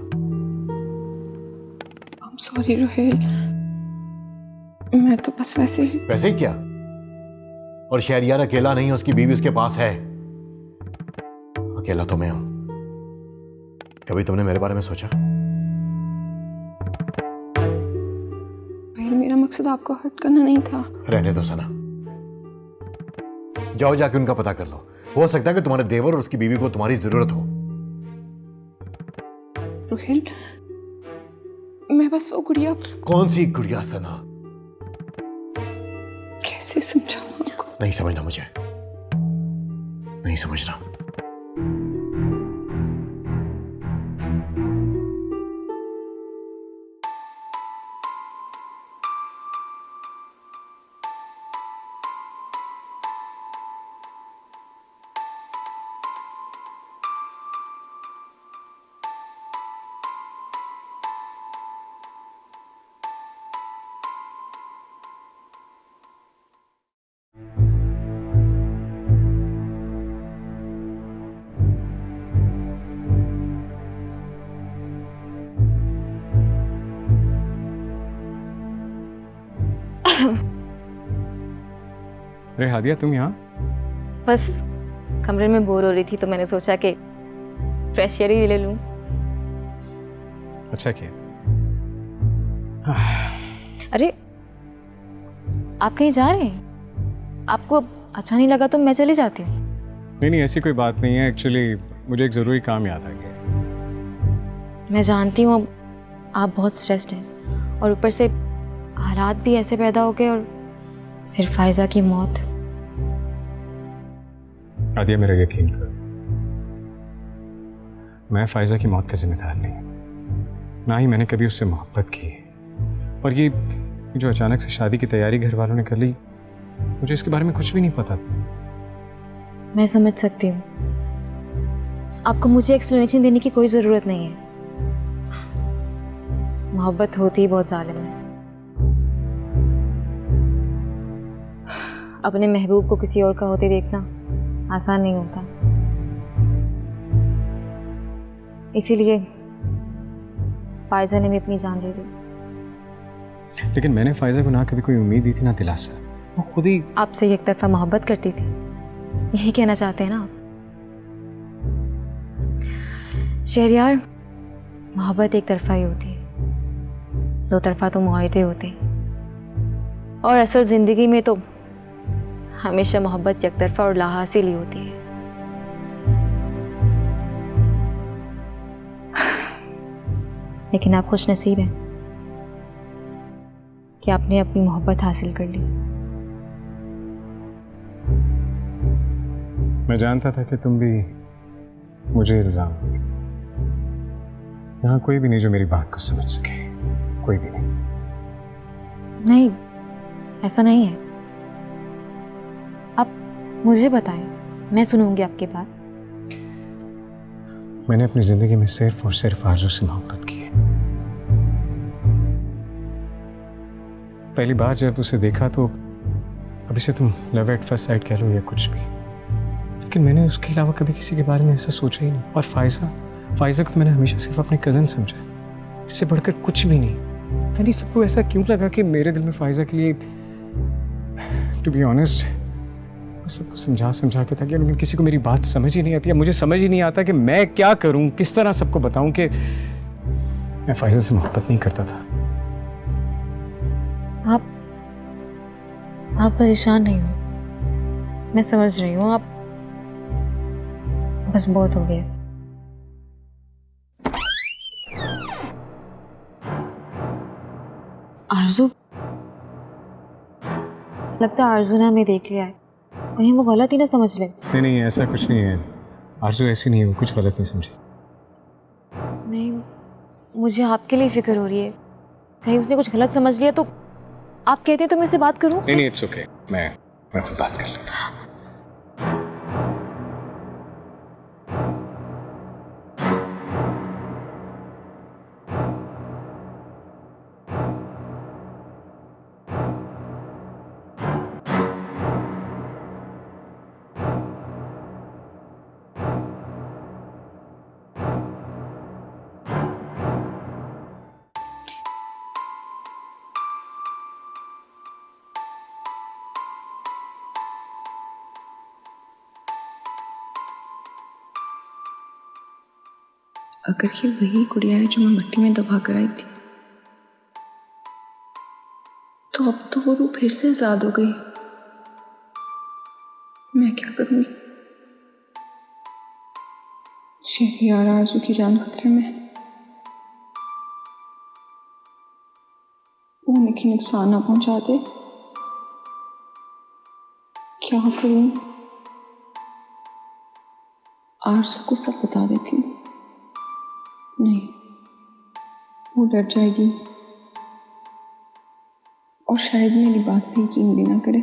I'm sorry रोहेल, मैं तो बस वैसे ही। वैसे ही क्या? और शहरयार अकेला नहीं, उसकी बीवी उसके पास है। अकेला तो मैं हूं। कभी तुमने मेरे बारे में सोचा? मेरा मकसद आपको हर्ट करना नहीं था। रहने दो सना, जाओ जाके उनका पता कर लो। हो सकता है कि तुम्हारे देवर और उसकी बीवी को तुम्हारी जरूरत हो। रोहेल, मैं बस वो गुड़िया। कौन सी गुड़िया सना? कैसे समझाऊं आपको? नहीं समझना मुझे, नहीं समझना। अरे हादिया, तुम यहाँ? बस कमरे में बोर हो रही थी तो मैंने सोचा कि फ्रेश एयर ही ले लूं। अच्छा किया। अरे आप कहीं जा रहे हैं? आपको अच्छा नहीं लगा तो मैं चली जाती हूँ। नहीं, ऐसी कोई बात नहीं है। एक्चुअली मुझे एक ज़रूरी काम याद आ गया। मैं जानती हूँ अब आप बहुत स्ट्रेस्ड हैं और ऊपर से हालात भी ऐसे पैदा हो गए और फिर फायजा की मौत। आदिया, मेरा यकीन कर, मैं फायजा की मौत का जिम्मेदार नहीं, ना ही मैंने कभी उससे मोहब्बत की। और ये जो अचानक से शादी की तैयारी घर वालों ने कर ली, मुझे इसके बारे में कुछ भी नहीं पता था। मैं समझ सकती हूँ, आपको मुझे एक्सप्लेनेशन देने की कोई ज़रूरत नहीं है। मोहब्बत होती ही बहुत जालिम है। अपने महबूब को किसी और का होते देखना आसान नहीं होता, इसीलिए फायजा ने भी अपनी जान ले ली। लेकिन मैंने फायजा को ना कभी कोई उम्मीद दी थी ना दिलासा, वो खुद ही आपसे एक तरफा मोहब्बत करती थी, यही कहना चाहते हैं ना आप? शहरयार, मोहब्बत एक तरफा ही होती है, दो तरफा तो मुआहदे होते हैं, और असल जिंदगी में तो हमेशा मोहब्बत एक तरफा और लाहासिल ही होती है। लेकिन आप खुश नसीब हैं कि आपने अपनी मोहब्बत हासिल कर ली। मैं जानता था कि तुम भी मुझे इल्जाम दोगे। यहाँ कोई भी नहीं जो मेरी बात को समझ सके, कोई भी नहीं। नहीं, ऐसा नहीं है। आप मुझे बताएं, मैं सुनूंगी आपकी बात। मैंने अपनी जिंदगी में सिर्फ और सिर्फ आरज़ू से मोहब्बत की है। पहली बार जब उसे देखा तो अब इसे तुम लव एट फर्स्ट साइट कह लो या कुछ भी, लेकिन मैंने उसके अलावा कभी किसी के बारे में ऐसा सोचा ही नहीं। और फाइजा को तो मैंने हमेशा सिर्फ अपने कज़न समझा, इससे बढ़कर कुछ भी नहीं। पता नहीं सबको ऐसा क्यों लगा कि मेरे दिल में फाइजा के लिए, टू बी ऑनेस्ट, सबको समझा के था, लेकिन किसी को मेरी बात समझ ही नहीं आती। मुझे समझ ही नहीं आता कि मैं क्या करूं, किस तरह सबको बताऊं कि मैं फाइजा से मोहब्बत नहीं करता था। आप परेशान नहीं हो, मैं समझ रही हूँ। आप बस बहुत हो गया। आरज़ू, लगता है आरज़ू ने हमें देख लिया है, कहीं वो गलत ही ना समझ ले। नहीं, ऐसा कुछ नहीं है। आरज़ू ऐसी नहीं है, वो कुछ गलत नहीं समझे। नहीं, मुझे आपके लिए फिक्र हो रही है, कहीं उसने कुछ गलत समझ लिया तो। आप कहते हैं तो मैं उससे बात करूं? नहीं, इट्स ओके, मैं खुद बात कर लूंगा। अगर ये वही गुड़िया है जो मैं मिट्टी में दबा कर आई थी, तो अब तो वो रूह फिर से आजाद हो गई। मैं क्या करूंगी? शहरयार आरज़ू की जान खतरे में, वो उन्हें नुकसान ना पहुंचा दे। क्या करूं? आरज़ू को सब बता देती हूँ। नहीं, वो डर जाएगी और शायद मेरी बात भी यकीन भी ना करे।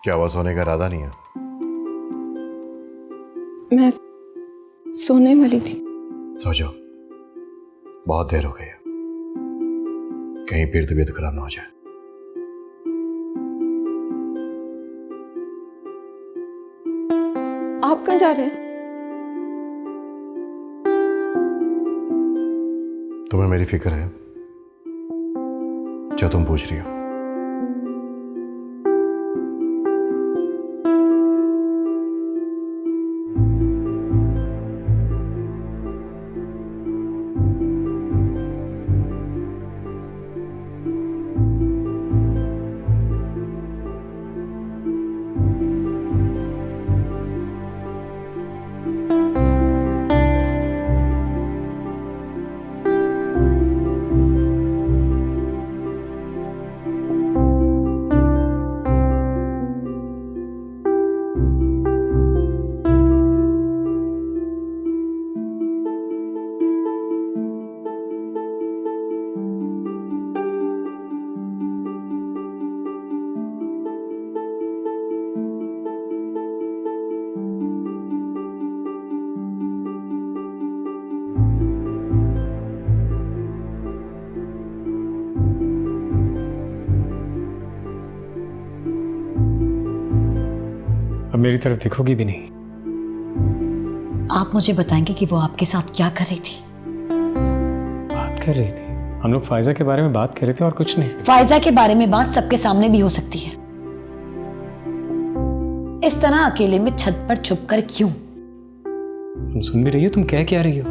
क्या आवाज होने का इरादा नहीं है? मैं सोने वाली थी। सो जाओ, बहुत देर हो गई है, कहीं फिर तबीयत खराब ना हो जाए। आप कहाँ जा रहे हैं? तुम्हें मेरी फिक्र है जो तुम पूछ रही हो? मेरी तरफ देखोगी भी नहीं। आप मुझे बताएंगे कि वो आपके साथ क्या कर रही थी? बात कर रही थी, हम लोग फायजा के बारे में बात कर रहे थे और कुछ नहीं। फायजा के बारे में बात सबके सामने भी हो सकती है, इस तरह अकेले में छत पर छुप कर क्यों? तुम सुन भी रही हो? तुम कह क्या रही हो?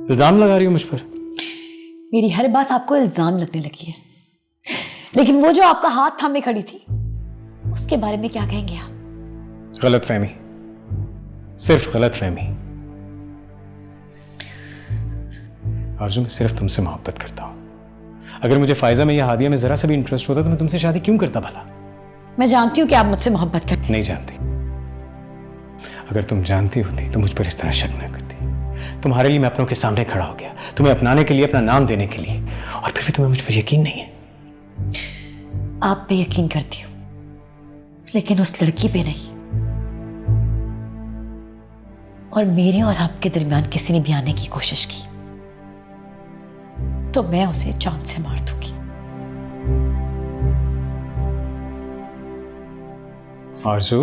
इल्जाम लगा रही हो मुझ पर? मेरी हर बात आपको इल्जाम लगने लगी है, लेकिन वो जो आपका हाथ थामे खड़ी थी उसके बारे में क्या कहेंगे आप? गलत फहमी, सिर्फ गलत फहमी। आरजू, मैं सिर्फ तुमसे मोहब्बत करता हूं। अगर मुझे फायजा में या हादिया में जरा सा भी इंटरेस्ट होता तो मैं तुमसे शादी क्यों करता भला? मैं जानती हूं कि आप मुझसे मोहब्बत करते। नहीं जानती। अगर तुम जानती होती तो मुझ पर इस तरह शक न करती। तुम्हारे लिए मैं अपनों के सामने खड़ा हो गया, तुम्हें अपनाने के लिए, अपना नाम देने के लिए, और फिर भी तुम्हें मुझ पर यकीन नहीं है। आप पे यकीन करती हूँ, लेकिन उस लड़की पे नहीं। और मेरे और आपके दरमियान किसी ने भी आने की कोशिश की तो मैं उसे जान से मार दूंगी। आरजू,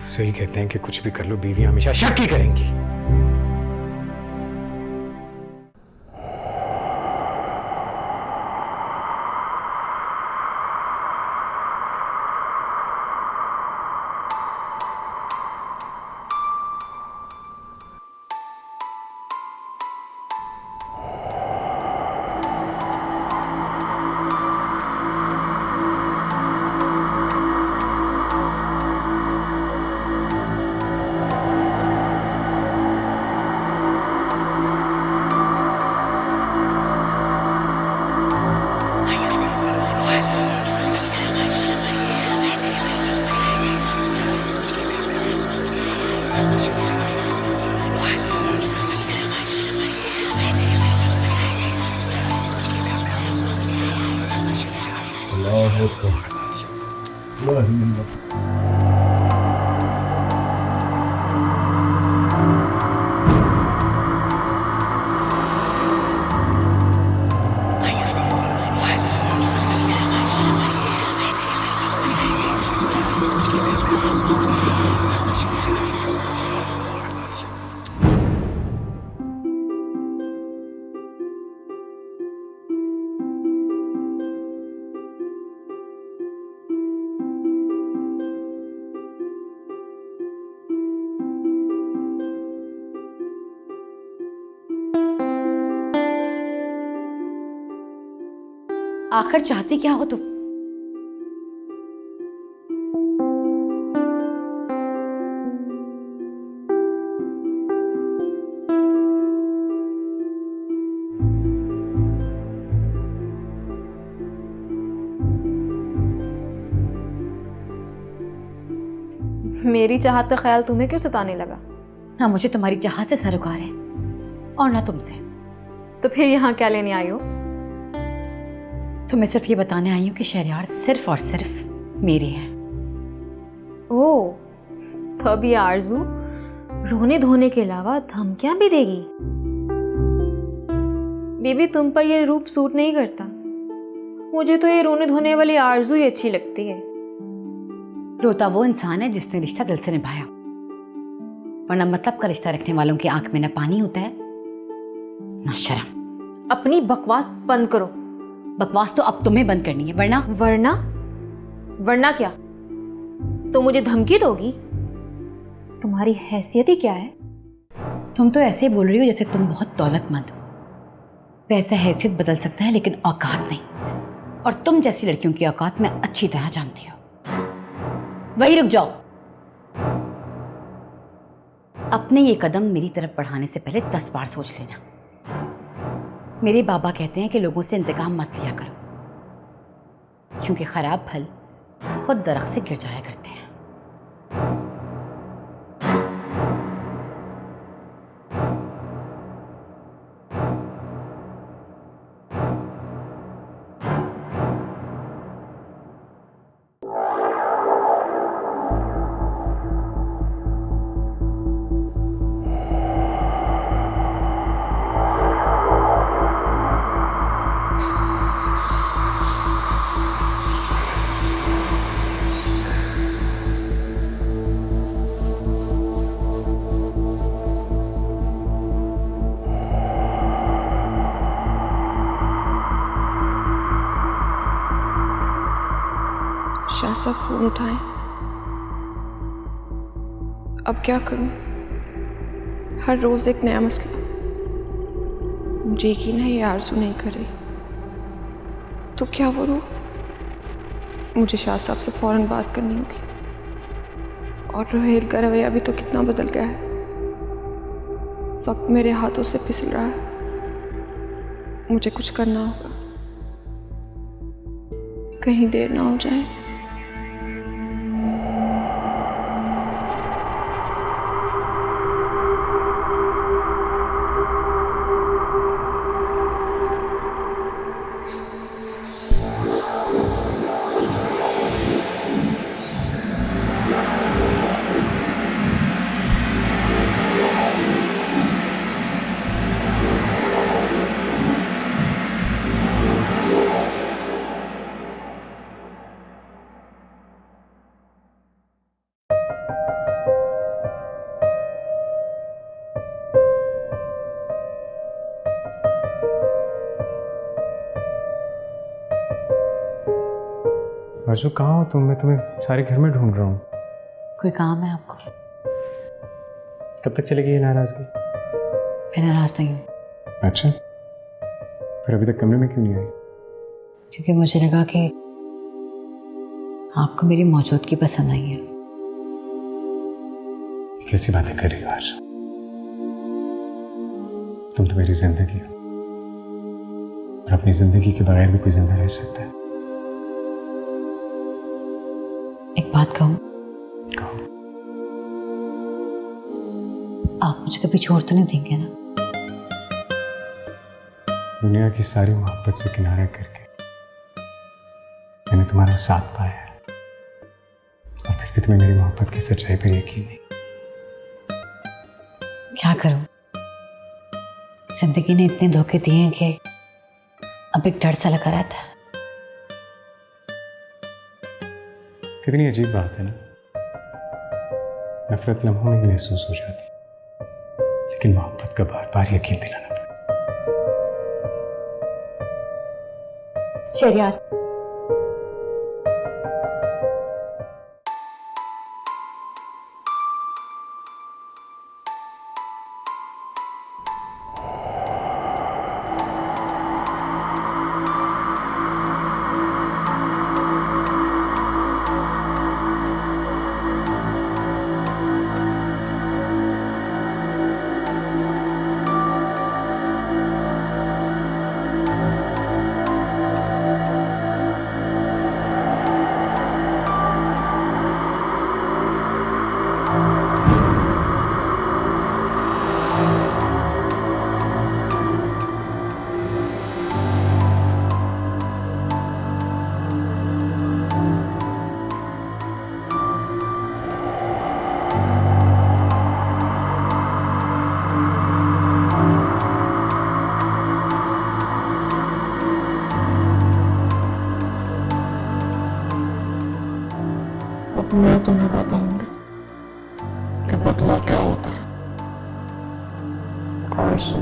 सही कहते हैं कि कुछ भी कर लो, बीवियां हमेशा शक ही करेंगी। आखिर चाहती क्या हो तुम? मेरी चाहत का ख्याल तुम्हें क्यों सताने लगा? ना मुझे तुम्हारी चाहत से सरोकार है और ना तुमसे। तो फिर यहाँ क्या लेने आई हो? तो मैं सिर्फ ये बताने आई हूँ कि शहरयार सिर्फ और सिर्फ मेरी है। ओह, तो अब ये आरजू रोने धोने के अलावा धमकियां भी देगी? बेबी, तुम पर ये रूप सूट नहीं करता। मुझे तो ये रोने धोने वाली आरजू ही अच्छी लगती है। रोता वो इंसान है जिसने रिश्ता दिल से निभाया, वरना मतलब का रिश्ता रखने वालों की आंख में न पानी होता है न शर्म। अपनी बकवास बंद करो। बकवास तो अब तुम्हें बंद करनी है, वरना वरना वरना क्या? तो मुझे धमकी दोगी? तुम्हारी हैसियत ही क्या है? तुम तो ऐसे बोल रही हो जैसे तुम बहुत दौलतमंद हो। पैसा हैसियत बदल सकता है लेकिन औकात नहीं, और तुम जैसी लड़कियों की औकात मैं अच्छी तरह जानती हूँ। वही रुक जाओ। अपने ये कदम मेरी तरफ बढ़ाने से पहले 10 बार सोच लेना। मेरे बाबा कहते हैं कि लोगों से इंतकाम मत लिया करो, क्योंकि खराब फल खुद दरख्त से गिर जाया करते हैं। शाह साहब फोन उठाएं। अब क्या करूं? हर रोज एक नया मसला। मुझे यकीन है ये आरज़ू नहीं करे तो क्या वो रो? मुझे शाह साहब से फौरन बात करनी होगी। और रोहेल का रवैया भी तो कितना बदल गया है। वक्त मेरे हाथों से फिसल रहा है। मुझे कुछ करना होगा, कहीं देर ना हो जाए। आरज़ू कहाँ हो तुम? मैं तुम्हें सारे घर में ढूंढ रहा हूँ। कोई काम है आपको? कब तक चलेगी ये नाराज़गी? मैं नाराज नहीं हूँ। अच्छा, फिर अभी तक कमरे में क्यों नहीं आई? क्योंकि मुझे लगा कि आपको मेरी मौजूदगी पसंद आई है। कैसी बातें कर रही हो आरज़ू? तुम तो मेरी जिंदगी हो और अपनी जिंदगी के बगैर भी कोई जिंदा रह सकता है। एक बात कहूँ? कहो। आप मुझे कभी छोड़ तो नहीं देंगे ना? दुनिया की सारी मोहब्बत से किनारा करके मैंने तुम्हारा साथ पाया है और फिर भी तुम्हें मेरी मोहब्बत की सच्चाई पर यकीन नहीं। क्या करूं? जिंदगी ने इतने धोखे दिए हैं कि अब एक डर सा लगा रहता है। कितनी अजीब बात है ना, नफरत लम्हों में महसूस हो जाती लेकिन मोहब्बत का बार बार यकीन दिलाना पड़ता। शहरयार, मैं तुम्हें बताऊंगी कि बदला क्या होता है। आरज़ू,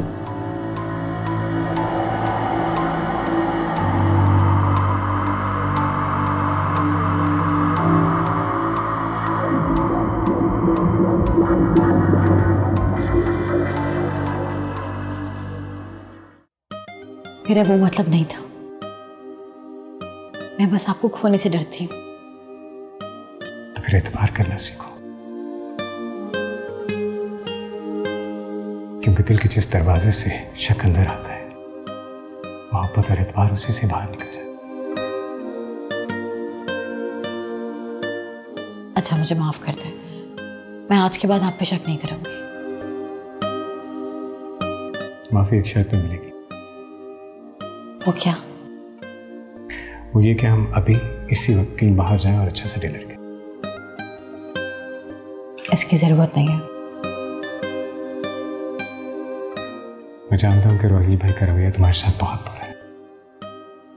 मेरा वो मतलब नहीं था। मैं बस आपको खोने से डरती हूँ। तो फिर एतबार करना सीखो, क्योंकि दिल के जिस दरवाजे से शक अंदर आता है, मोहब्बत और एतबार उसी से बाहर निकल जाए। अच्छा, मुझे माफ कर दे। मैं आज के बाद आप पे शक नहीं करूंगी। माफी एक शर्त पे मिलेगी। वो क्या? वो ये कि हम अभी इसी वक्त कहीं बाहर जाएं और अच्छा सा डिनर करें। इसकी जरूरत नहीं है। मैं जानता हूं कि रोहिल भाई का रवैया तुम्हारे साथ बहुत बुरा है।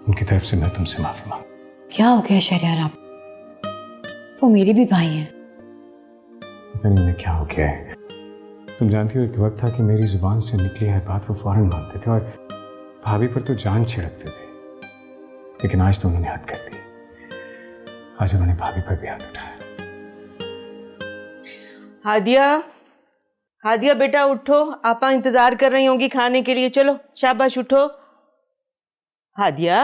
उनकी तरफ से मैं तुमसे माफी मांग। क्या हो गया शहरयार आप? वो मेरे भी भाई हैं। पता नहीं उन्हें क्या हो गया है। तुम जानती हो, एक वक्त था कि मेरी जुबान से निकली हर बात वो फौरन मानते थे और भाभी पर तो जान छिड़कते थे, लेकिन आज तो उन्होंने हद कर दी। आज उन्होंने भाभी पर भी हाथ उठाया। हादिया, हादिया बेटा उठो, आपा इंतजार कर रही होंगी खाने के लिए। चलो शाबाश उठो। हादिया,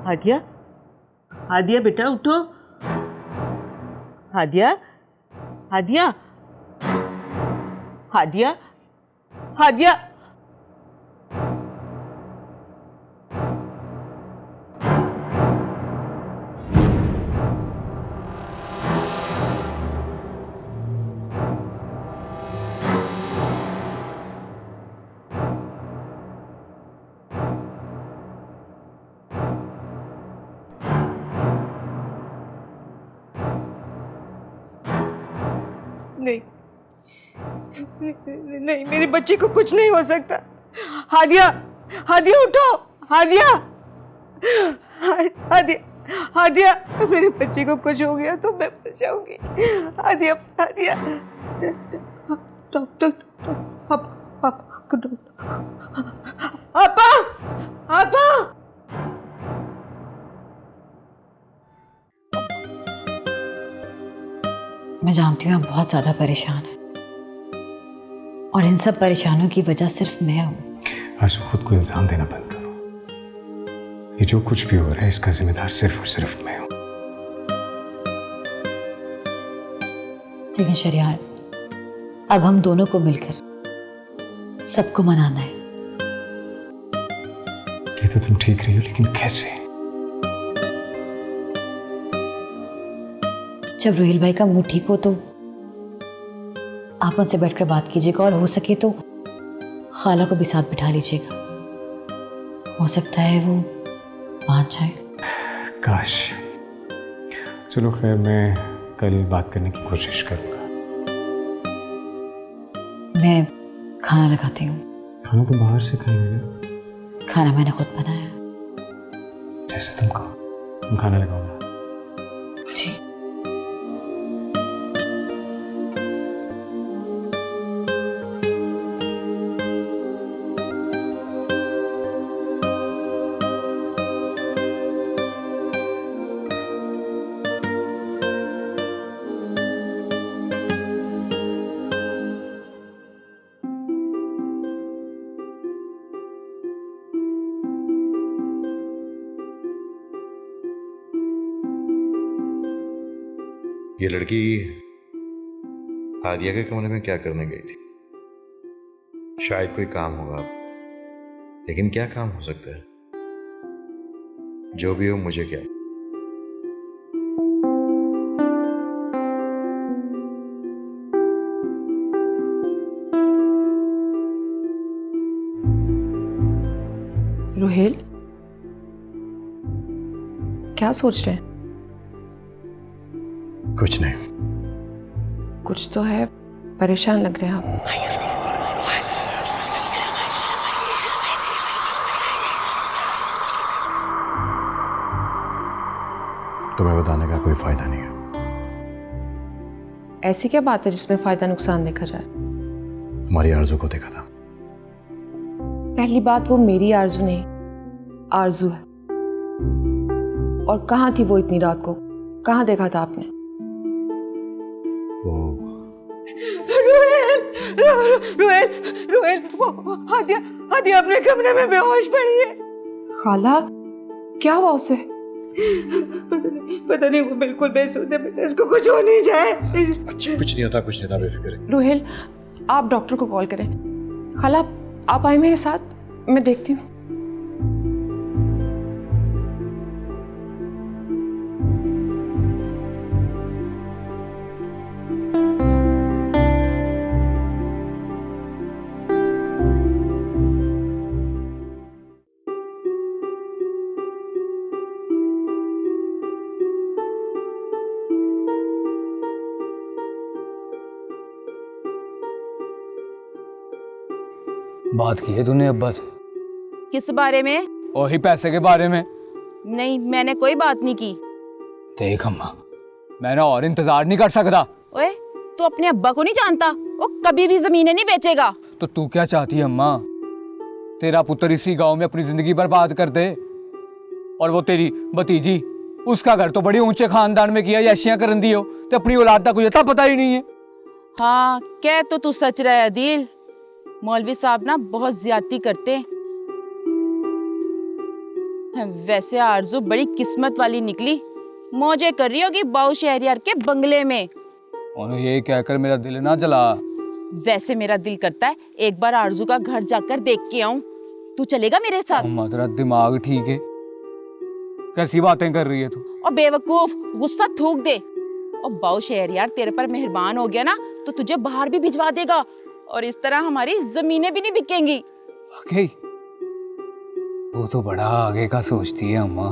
हादिया, हादिया बेटा उठो। हादिया, हादिया, हादिया, हादिया। नहीं नहीं, मेरी बच्ची को कुछ नहीं हो सकता। हादिया, हादिया उठो। हादिया, हादिया, हादिया, मेरी बच्ची को कुछ हो गया तो मैं मर जाऊंगी। हादिया, हादिया, डॉक्टर, पापा, पापा, पापा। मैं जानती हूँ आप बहुत ज़्यादा परेशान हैं और इन सब परेशानियों की वजह सिर्फ मैं हूँ। आरज़ू, खुद को इल्जाम देना बंद करो। ये जो कुछ भी हो रहा है इसका जिम्मेदार सिर्फ और सिर्फ मैं हूँ। लेकिन शरियार, अब हम दोनों को मिलकर सबको मनाना है। ये तो तुम ठीक रही हो, लेकिन कैसे? जब रोहिल भाई का मुंह ठीक हो तो आप उनसे बैठकर बात कीजिएगा और हो सके तो खाला को भी साथ बिठा लीजिएगा। हो सकता है वो मान जाए। काश। चलो खैर, मैं कल बात करने की कोशिश करूंगा। मैं खाना लगाती हूँ। खाना तो बाहर से खाएंगे ना? खाना मैंने खुद बनाया। जैसे तुम कहो, तुम खाना लगाओ ना। जी। ये लड़की हादिया के कमरे में क्या करने गई थी? शायद कोई काम होगा, लेकिन क्या काम हो सकता है? जो भी हो, मुझे क्या। रोहेल, क्या सोच रहे हैं? कुछ नहीं। कुछ तो है, परेशान लग रहे हैं आप। तुम्हें बताने का कोई फायदा नहीं है। ऐसी क्या बात है जिसमें फायदा नुकसान देखा जाए? तुम्हारी आरज़ू को देखा था। पहली बात, वो मेरी आरज़ू नहीं, आरज़ू है। और कहाँ थी वो इतनी रात को? कहाँ देखा था आपने? रोहेल, रोहेल, वो हादिया, हादिया अपने कमरे में बेहोश पड़ी है। खाला, क्या हुआ उसे? पता नहीं, वो बिल्कुल बेसुध है। इसको कुछ हो नहीं जाए। कुछ नहीं होता, कुछ नहीं था, बेफिक्र। रोहेल, आप डॉक्टर को कॉल करें। खाला, आप आए मेरे साथ, मैं देखती हूँ। बात की है तूने अब्बा से? किस बारे में? वही पैसे के बारे में। नहीं, मैंने कोई बात नहीं की। देख अम्मा, मैंने और इंतजार नहीं कर सकता। ओए, तू अपने अब्बा को नहीं जानता? वो कभी भी जमीनें नहीं बेचेगा। तो तू क्या चाहती है अम्मा? तेरा पुत्र इसी गांव में अपनी जिंदगी बर्बाद कर दे? और वो तेरी भतीजी, उसका घर तो बड़ी ऊंचे खानदान में किया, ऐशियां करन दी हो तो अपनी औलाद का कुछ इतना पता ही नहीं है। हाँ, कह तो तू सच रहा है अदील। मौलवी साहब ना बहुत ज्यादती करते हैं। वैसे आरजू बड़ी किस्मत वाली निकली, मौजे कर रही होगी बाऊ शहरियार के बंगले में। और ये कहकर मेरा दिल ना जला। वैसे मेरा दिल करता है एक बार आरजू का घर जाकर देख के आऊं। तू चलेगा मेरे साथ? तेरा दिमाग ठीक है? कैसी बातें कर रही है तू? और बेवकूफ, गुस्सा थूक दे। और बाऊ शहरियार तेरे पर मेहरबान हो गया ना तो तुझे बाहर भी भिजवा देगा और इस तरह हमारी जमीनें भी नहीं बिकेंगी। वाकई वो तो बड़ा आगे का सोचती है अम्मा।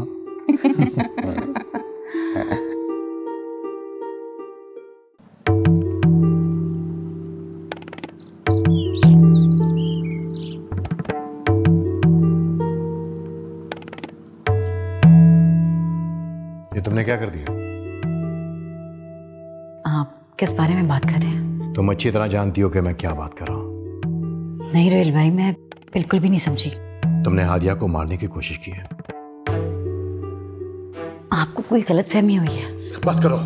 ये तुमने क्या कर दिया? आप किस बारे में बात कर रहे हैं? तुम अच्छी तरह जानती हो कि मैं क्या बात कर रहा हूँ। नहीं रोहिल भाई, मैं बिल्कुल भी नहीं समझी। तुमने हादिया को मारने की कोशिश की है। आपको कोई गलतफहमी हुई है? बस करो।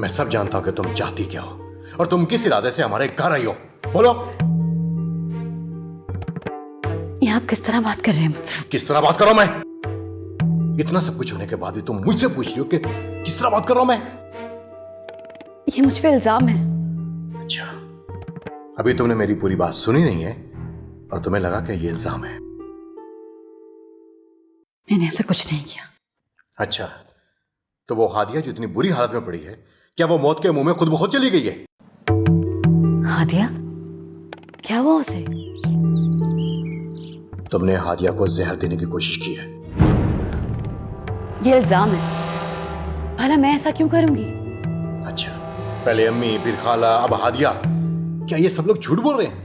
मैं सब जानता हूं कि तुम चाहती क्या हो और तुम किस इरादे से हमारे घर आई हो। बोलो। ये आप किस तरह बात कर रहे हैं मुझसे? किस तरह बात कर रहा हूं मैं? इतना सब कुछ होने के बाद भी तुम मुझसे पूछ रही हो कि किस तरह बात कर रहा हूं मैं? ये मुझ पे इल्जाम है। अच्छा, अभी तुमने मेरी पूरी बात सुनी नहीं है और तुम्हें लगा कि ये इल्जाम है। मैंने ऐसा कुछ नहीं किया। अच्छा, तो वो हादिया जो इतनी बुरी हालत में पड़ी है, क्या वो मौत के मुंह में खुद ब खुद चली गई है? हादिया? क्या हुआ उसे? तुमने हादिया को जहर देने की कोशिश की है। ये इल्जाम है। भला मैं ऐसा क्यों करूंगी? अच्छा, पहले अम्मी, फिर खाला, अब हादिया। क्या ये सब लोग झूठ बोल रहे हैं?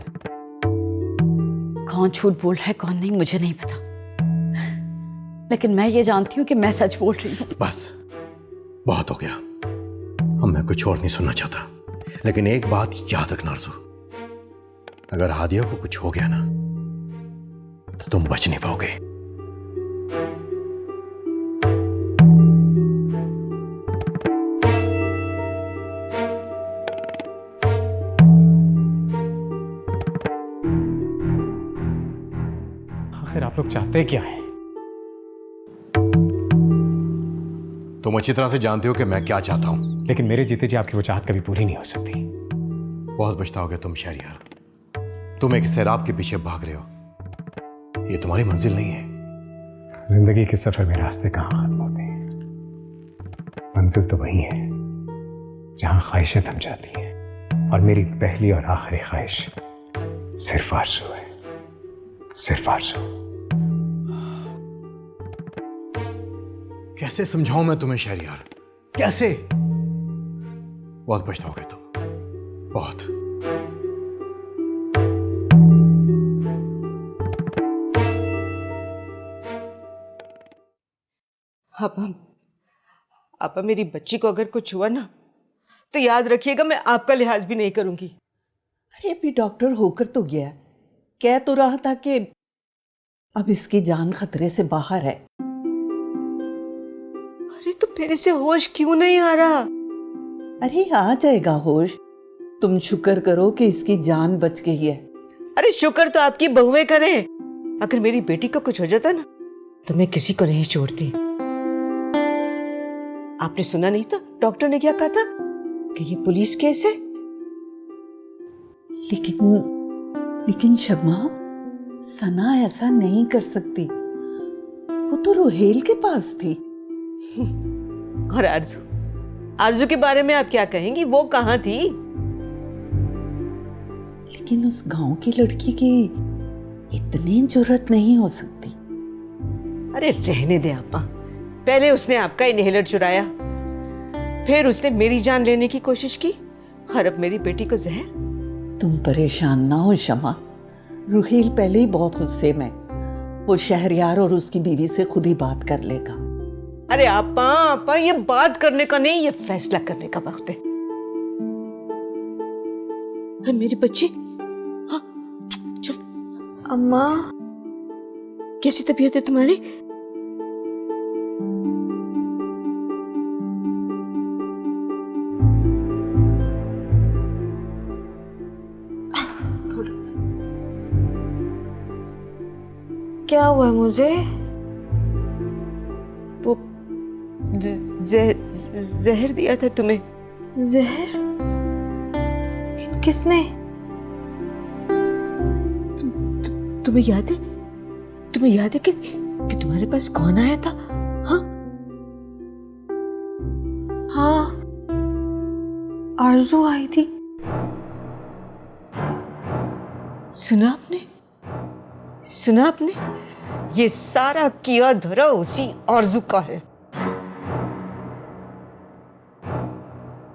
कौन झूठ बोल रहा है कौन नहीं मुझे नहीं पता, लेकिन मैं ये जानती हूँ कि मैं सच बोल रही हूँ। बस, बहुत हो गया। अब मैं कुछ और नहीं सुनना चाहता, लेकिन एक बात याद रखना आरज़ू, अगर हादिया को कुछ हो गया ना तो तुम बच नहीं पाओगे। आखिर आप लोग चाहते क्या हैं? तुम अच्छी तरह से जानते हो कि मैं क्या चाहता हूं, लेकिन मेरे जीते जी आपकी वो चाहत कभी पूरी नहीं हो सकती। बहुत पछताओगे तुम शहरियार। तुम एक सैराब के पीछे भाग रहे हो, ये तुम्हारी मंजिल नहीं है। जिंदगी के सफर में रास्ते कहाँ खत्म होते हैं? मंजिल तो वही है जहां ख्वाहिशें थम जाती हैं, और मेरी पहली और आखिरी ख्वाहिश सिर्फ आरज़ू है, सिर्फ आरज़ू। कैसे समझाऊं मैं तुम्हें शहरियार, कैसे? बहुत पछताओगे तुम, बहुत। आपा मेरी बच्ची को अगर कुछ हुआ ना तो याद रखिएगा मैं आपका लिहाज भी नहीं करूंगी। अरे अभी डॉक्टर होकर तो गया, कह तो रहा था कि अब इसकी जान खतरे से बाहर है। अरे तो फिर इसे होश क्यों नहीं आ रहा? अरे आ जाएगा होश, तुम शुक्र करो कि इसकी जान बच गई है। अरे शुक्र तो आपकी बहुएं करें, अगर मेरी बेटी को कुछ हो जाता ना तो मैं किसी को नहीं छोड़ती। आपने सुना नहीं था डॉक्टर ने क्या कहा था कि ये पुलिस केस है? लेकिन शमा, सना ऐसा नहीं कर सकती, वो तो रोहेल के पास थी। और आरजू, आरजू के बारे में आप क्या कहेंगी? वो कहाँ थी? लेकिन उस गांव की लड़की की इतनी जुर्रत नहीं हो सकती। अरे रहने दे आपा, पहले उसने आपका इनहेलर चुराया, फिर उसने मेरी जान लेने की कोशिश की, और अब मेरी बेटी को जहर। तुम परेशान ना हो शमा, रुहेल पहले ही बहुत गुस्से में, वो शहरयार और उसकी बीवी से खुद ही बात कर लेगा। अरे आपा ये बात करने का नहीं, ये फैसला करने का वक्त है। मेरी बच्ची, हाँ चल। अम्मा, कैसी तबीयत है तुम्हारी? क्या हुआ है मुझे? वो जहर दिया था तुम्हें। जहर? किसने? तुम्हें याद है? तुम्हें याद है कि तुम्हारे पास कौन आया था? हाँ हाँ, आरजू आई थी। सुना आपने? सुना आपने? ये सारा किया धरा उसी आरजू का है।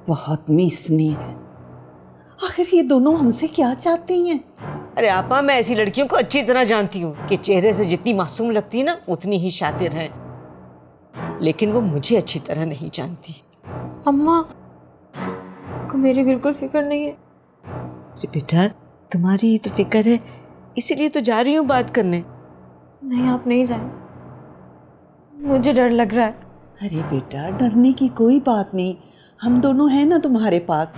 बहुत मीसनी है। आखिर ये दोनों हमसे क्या चाहती हैं? अरे आपा, मैं ऐसी लड़कियों को अच्छी तरह जानती हूँ कि चेहरे से जितनी मासूम लगती है ना, उतनी ही शातिर है। लेकिन वो मुझे अच्छी तरह नहीं जानती। अम्मा को मेरी बिल्कुल फिक्र नहीं है। अरे बेटा, तुम्हारी तो फिक्र है, इसीलिए तो जा रही हूँ बात करने। नहीं, आप नहीं जाए, मुझे डर लग रहा है। अरे बेटा, डरने की कोई बात नहीं, हम दोनों हैं ना तुम्हारे पास।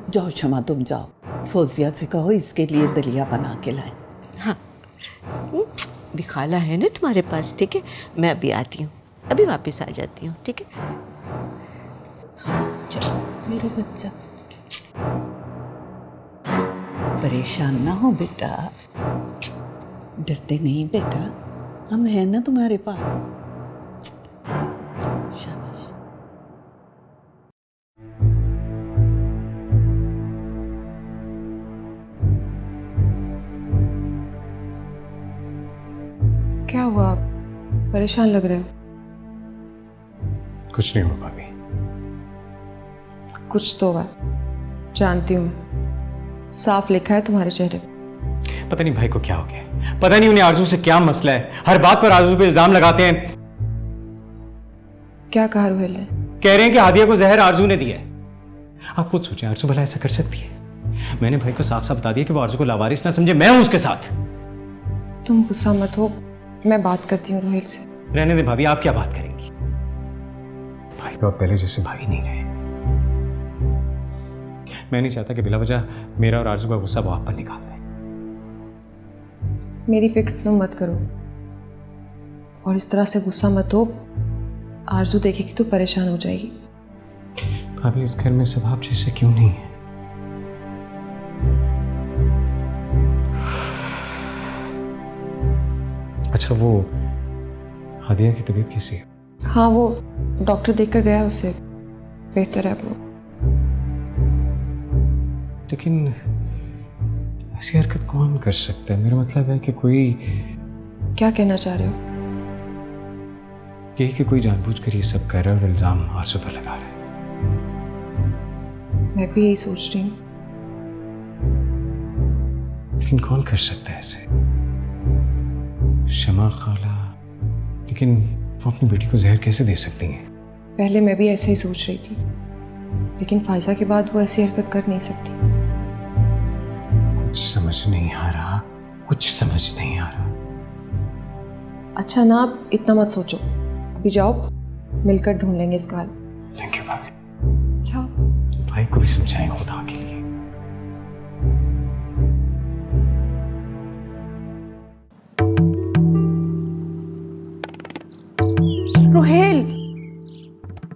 जाओ शमा, तुम जाओ, फौजिया से कहो इसके लिए दलिया बना के लाए। हाँ, भी खाला है ना तुम्हारे पास, ठीक है? मैं अभी आती हूँ, अभी वापस आ जाती हूँ, ठीक है? चलो मेरा बच्चा, परेशान ना हो बेटा, डरते नहीं बेटा, हम हैं ना तुम्हारे पास। शाबाश। क्या हुआ? आप परेशान लग रहे हो। कुछ नहीं हुआ भाभी। कुछ तो हुआ, जानती हूँ मैं, साफ लिखा है तुम्हारे चेहरे पे। पता नहीं भाई को क्या हो गया, पता नहीं उन्हें आरजू से क्या मसला है, हर बात पर आरजू पे इल्जाम लगाते हैं। क्या कहा रुहेल ने? कह रहे हैं कि हादिया को जहर आरजू ने दिया है। आप खुद सोचें, आरजू भला ऐसा कर सकती है? मैंने भाई को साफ साफ बता दिया कि वो आरजू को लावारिस ना समझे, मैं हूं उसके साथ। तुम गुस्सा मत हो, मैं बात करती हूँ रुहेल से। रहने दे भाभी, आप क्या बात करेंगी? भाई तो अब पहले जैसे भाई नहीं रहे। मैं नहीं चाहता कि बिला वजह मेरा और आरजू का गुस्सा वो आप पर निकाल दे। मेरी फिक्र तुम मत करो, और इस तरह से गुस्सा मत हो, आरजू देखेगी तो परेशान हो जाएगी। भाभी, इस घर में सब आप जैसे क्यों नहीं है? अच्छा, वो हादिया की तबीयत कैसी है? हाँ, वो डॉक्टर देखकर गया, उसे बेहतर है वो। लेकिन ऐसी हरकत कौन कर सकता है? मेरा मतलब है कि कोई... क्या कहना चाह रहे हो? यही कि कोई जानबूझकर ये सब कर रहा है और इल्जाम आरजू पर लगा रहा है। मैं भी यही सोच रही हूँ। लेकिन कौन कर सकता है ऐसे? शमा खाला, लेकिन वो अपनी बेटी को जहर कैसे दे सकती हैं? पहले मैं भी ऐसे ही सोच रही थी, लेकिन फायजा के बाद वो ऐसी हरकत कर नहीं सकती। कुछ समझ नहीं आ रहा, कुछ समझ नहीं आ रहा। अच्छा ना, आप इतना मत सोचो, अभी जाओ, मिलकर ढूंढ लेंगे इसका हल। थैंक यू भाभी। जाओ। भाई को भी समझाएं खुदा के लिए। रुहेल,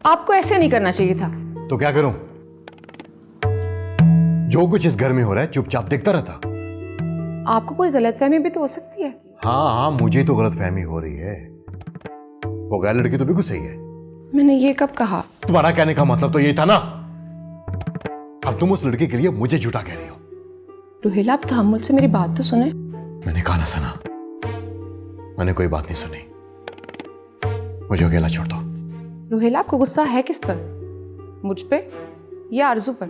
आपको ऐसे नहीं करना चाहिए था। तो क्या करूं? जो कुछ इस घर में हो रहा है चुपचाप देखता रहता। आपको कोई गलतफहमी भी तो हो सकती है। हाँ, मुझे तो गलतफहमी हो रही है। वो गैर लड़की तो बिल्कुल सही है। मैंने ये कब कहा? तुम्हारा कहने का मतलब तो ये था ना। अब तुम उस लड़की के लिए मुझे झूठा कह रही हो। रुहेल, आप तहम्मुल से मेरी बात तो सुने। मैंने कहा ना सना, मैंने कोई बात नहीं सुनी। मुझे अकेला छोड़ दो। रुहेल, आपको गुस्सा है किस पर? मुझ पे या आरजू पर?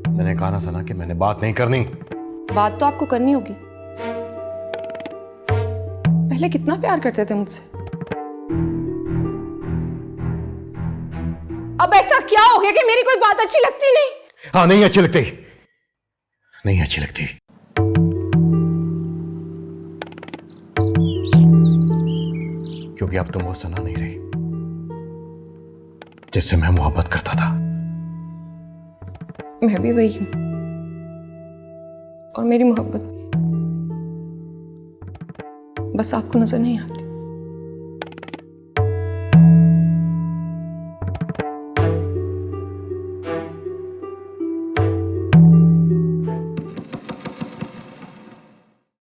मैंने कहा ना सना कि मैंने बात नहीं करनी। बात तो आपको करनी होगी। पहले कितना प्यार करते थे मुझसे, अब ऐसा क्या हो गया कि मेरी कोई बात अच्छी लगती नहीं? हाँ, नहीं अच्छी लगती, नहीं अच्छी लगती। क्योंकि अब तुम वो सना नहीं रही जिससे मैं मोहब्बत करता था। मैं भी वही हूं, और मेरी मोहब्बत बस आपको नजर नहीं आती।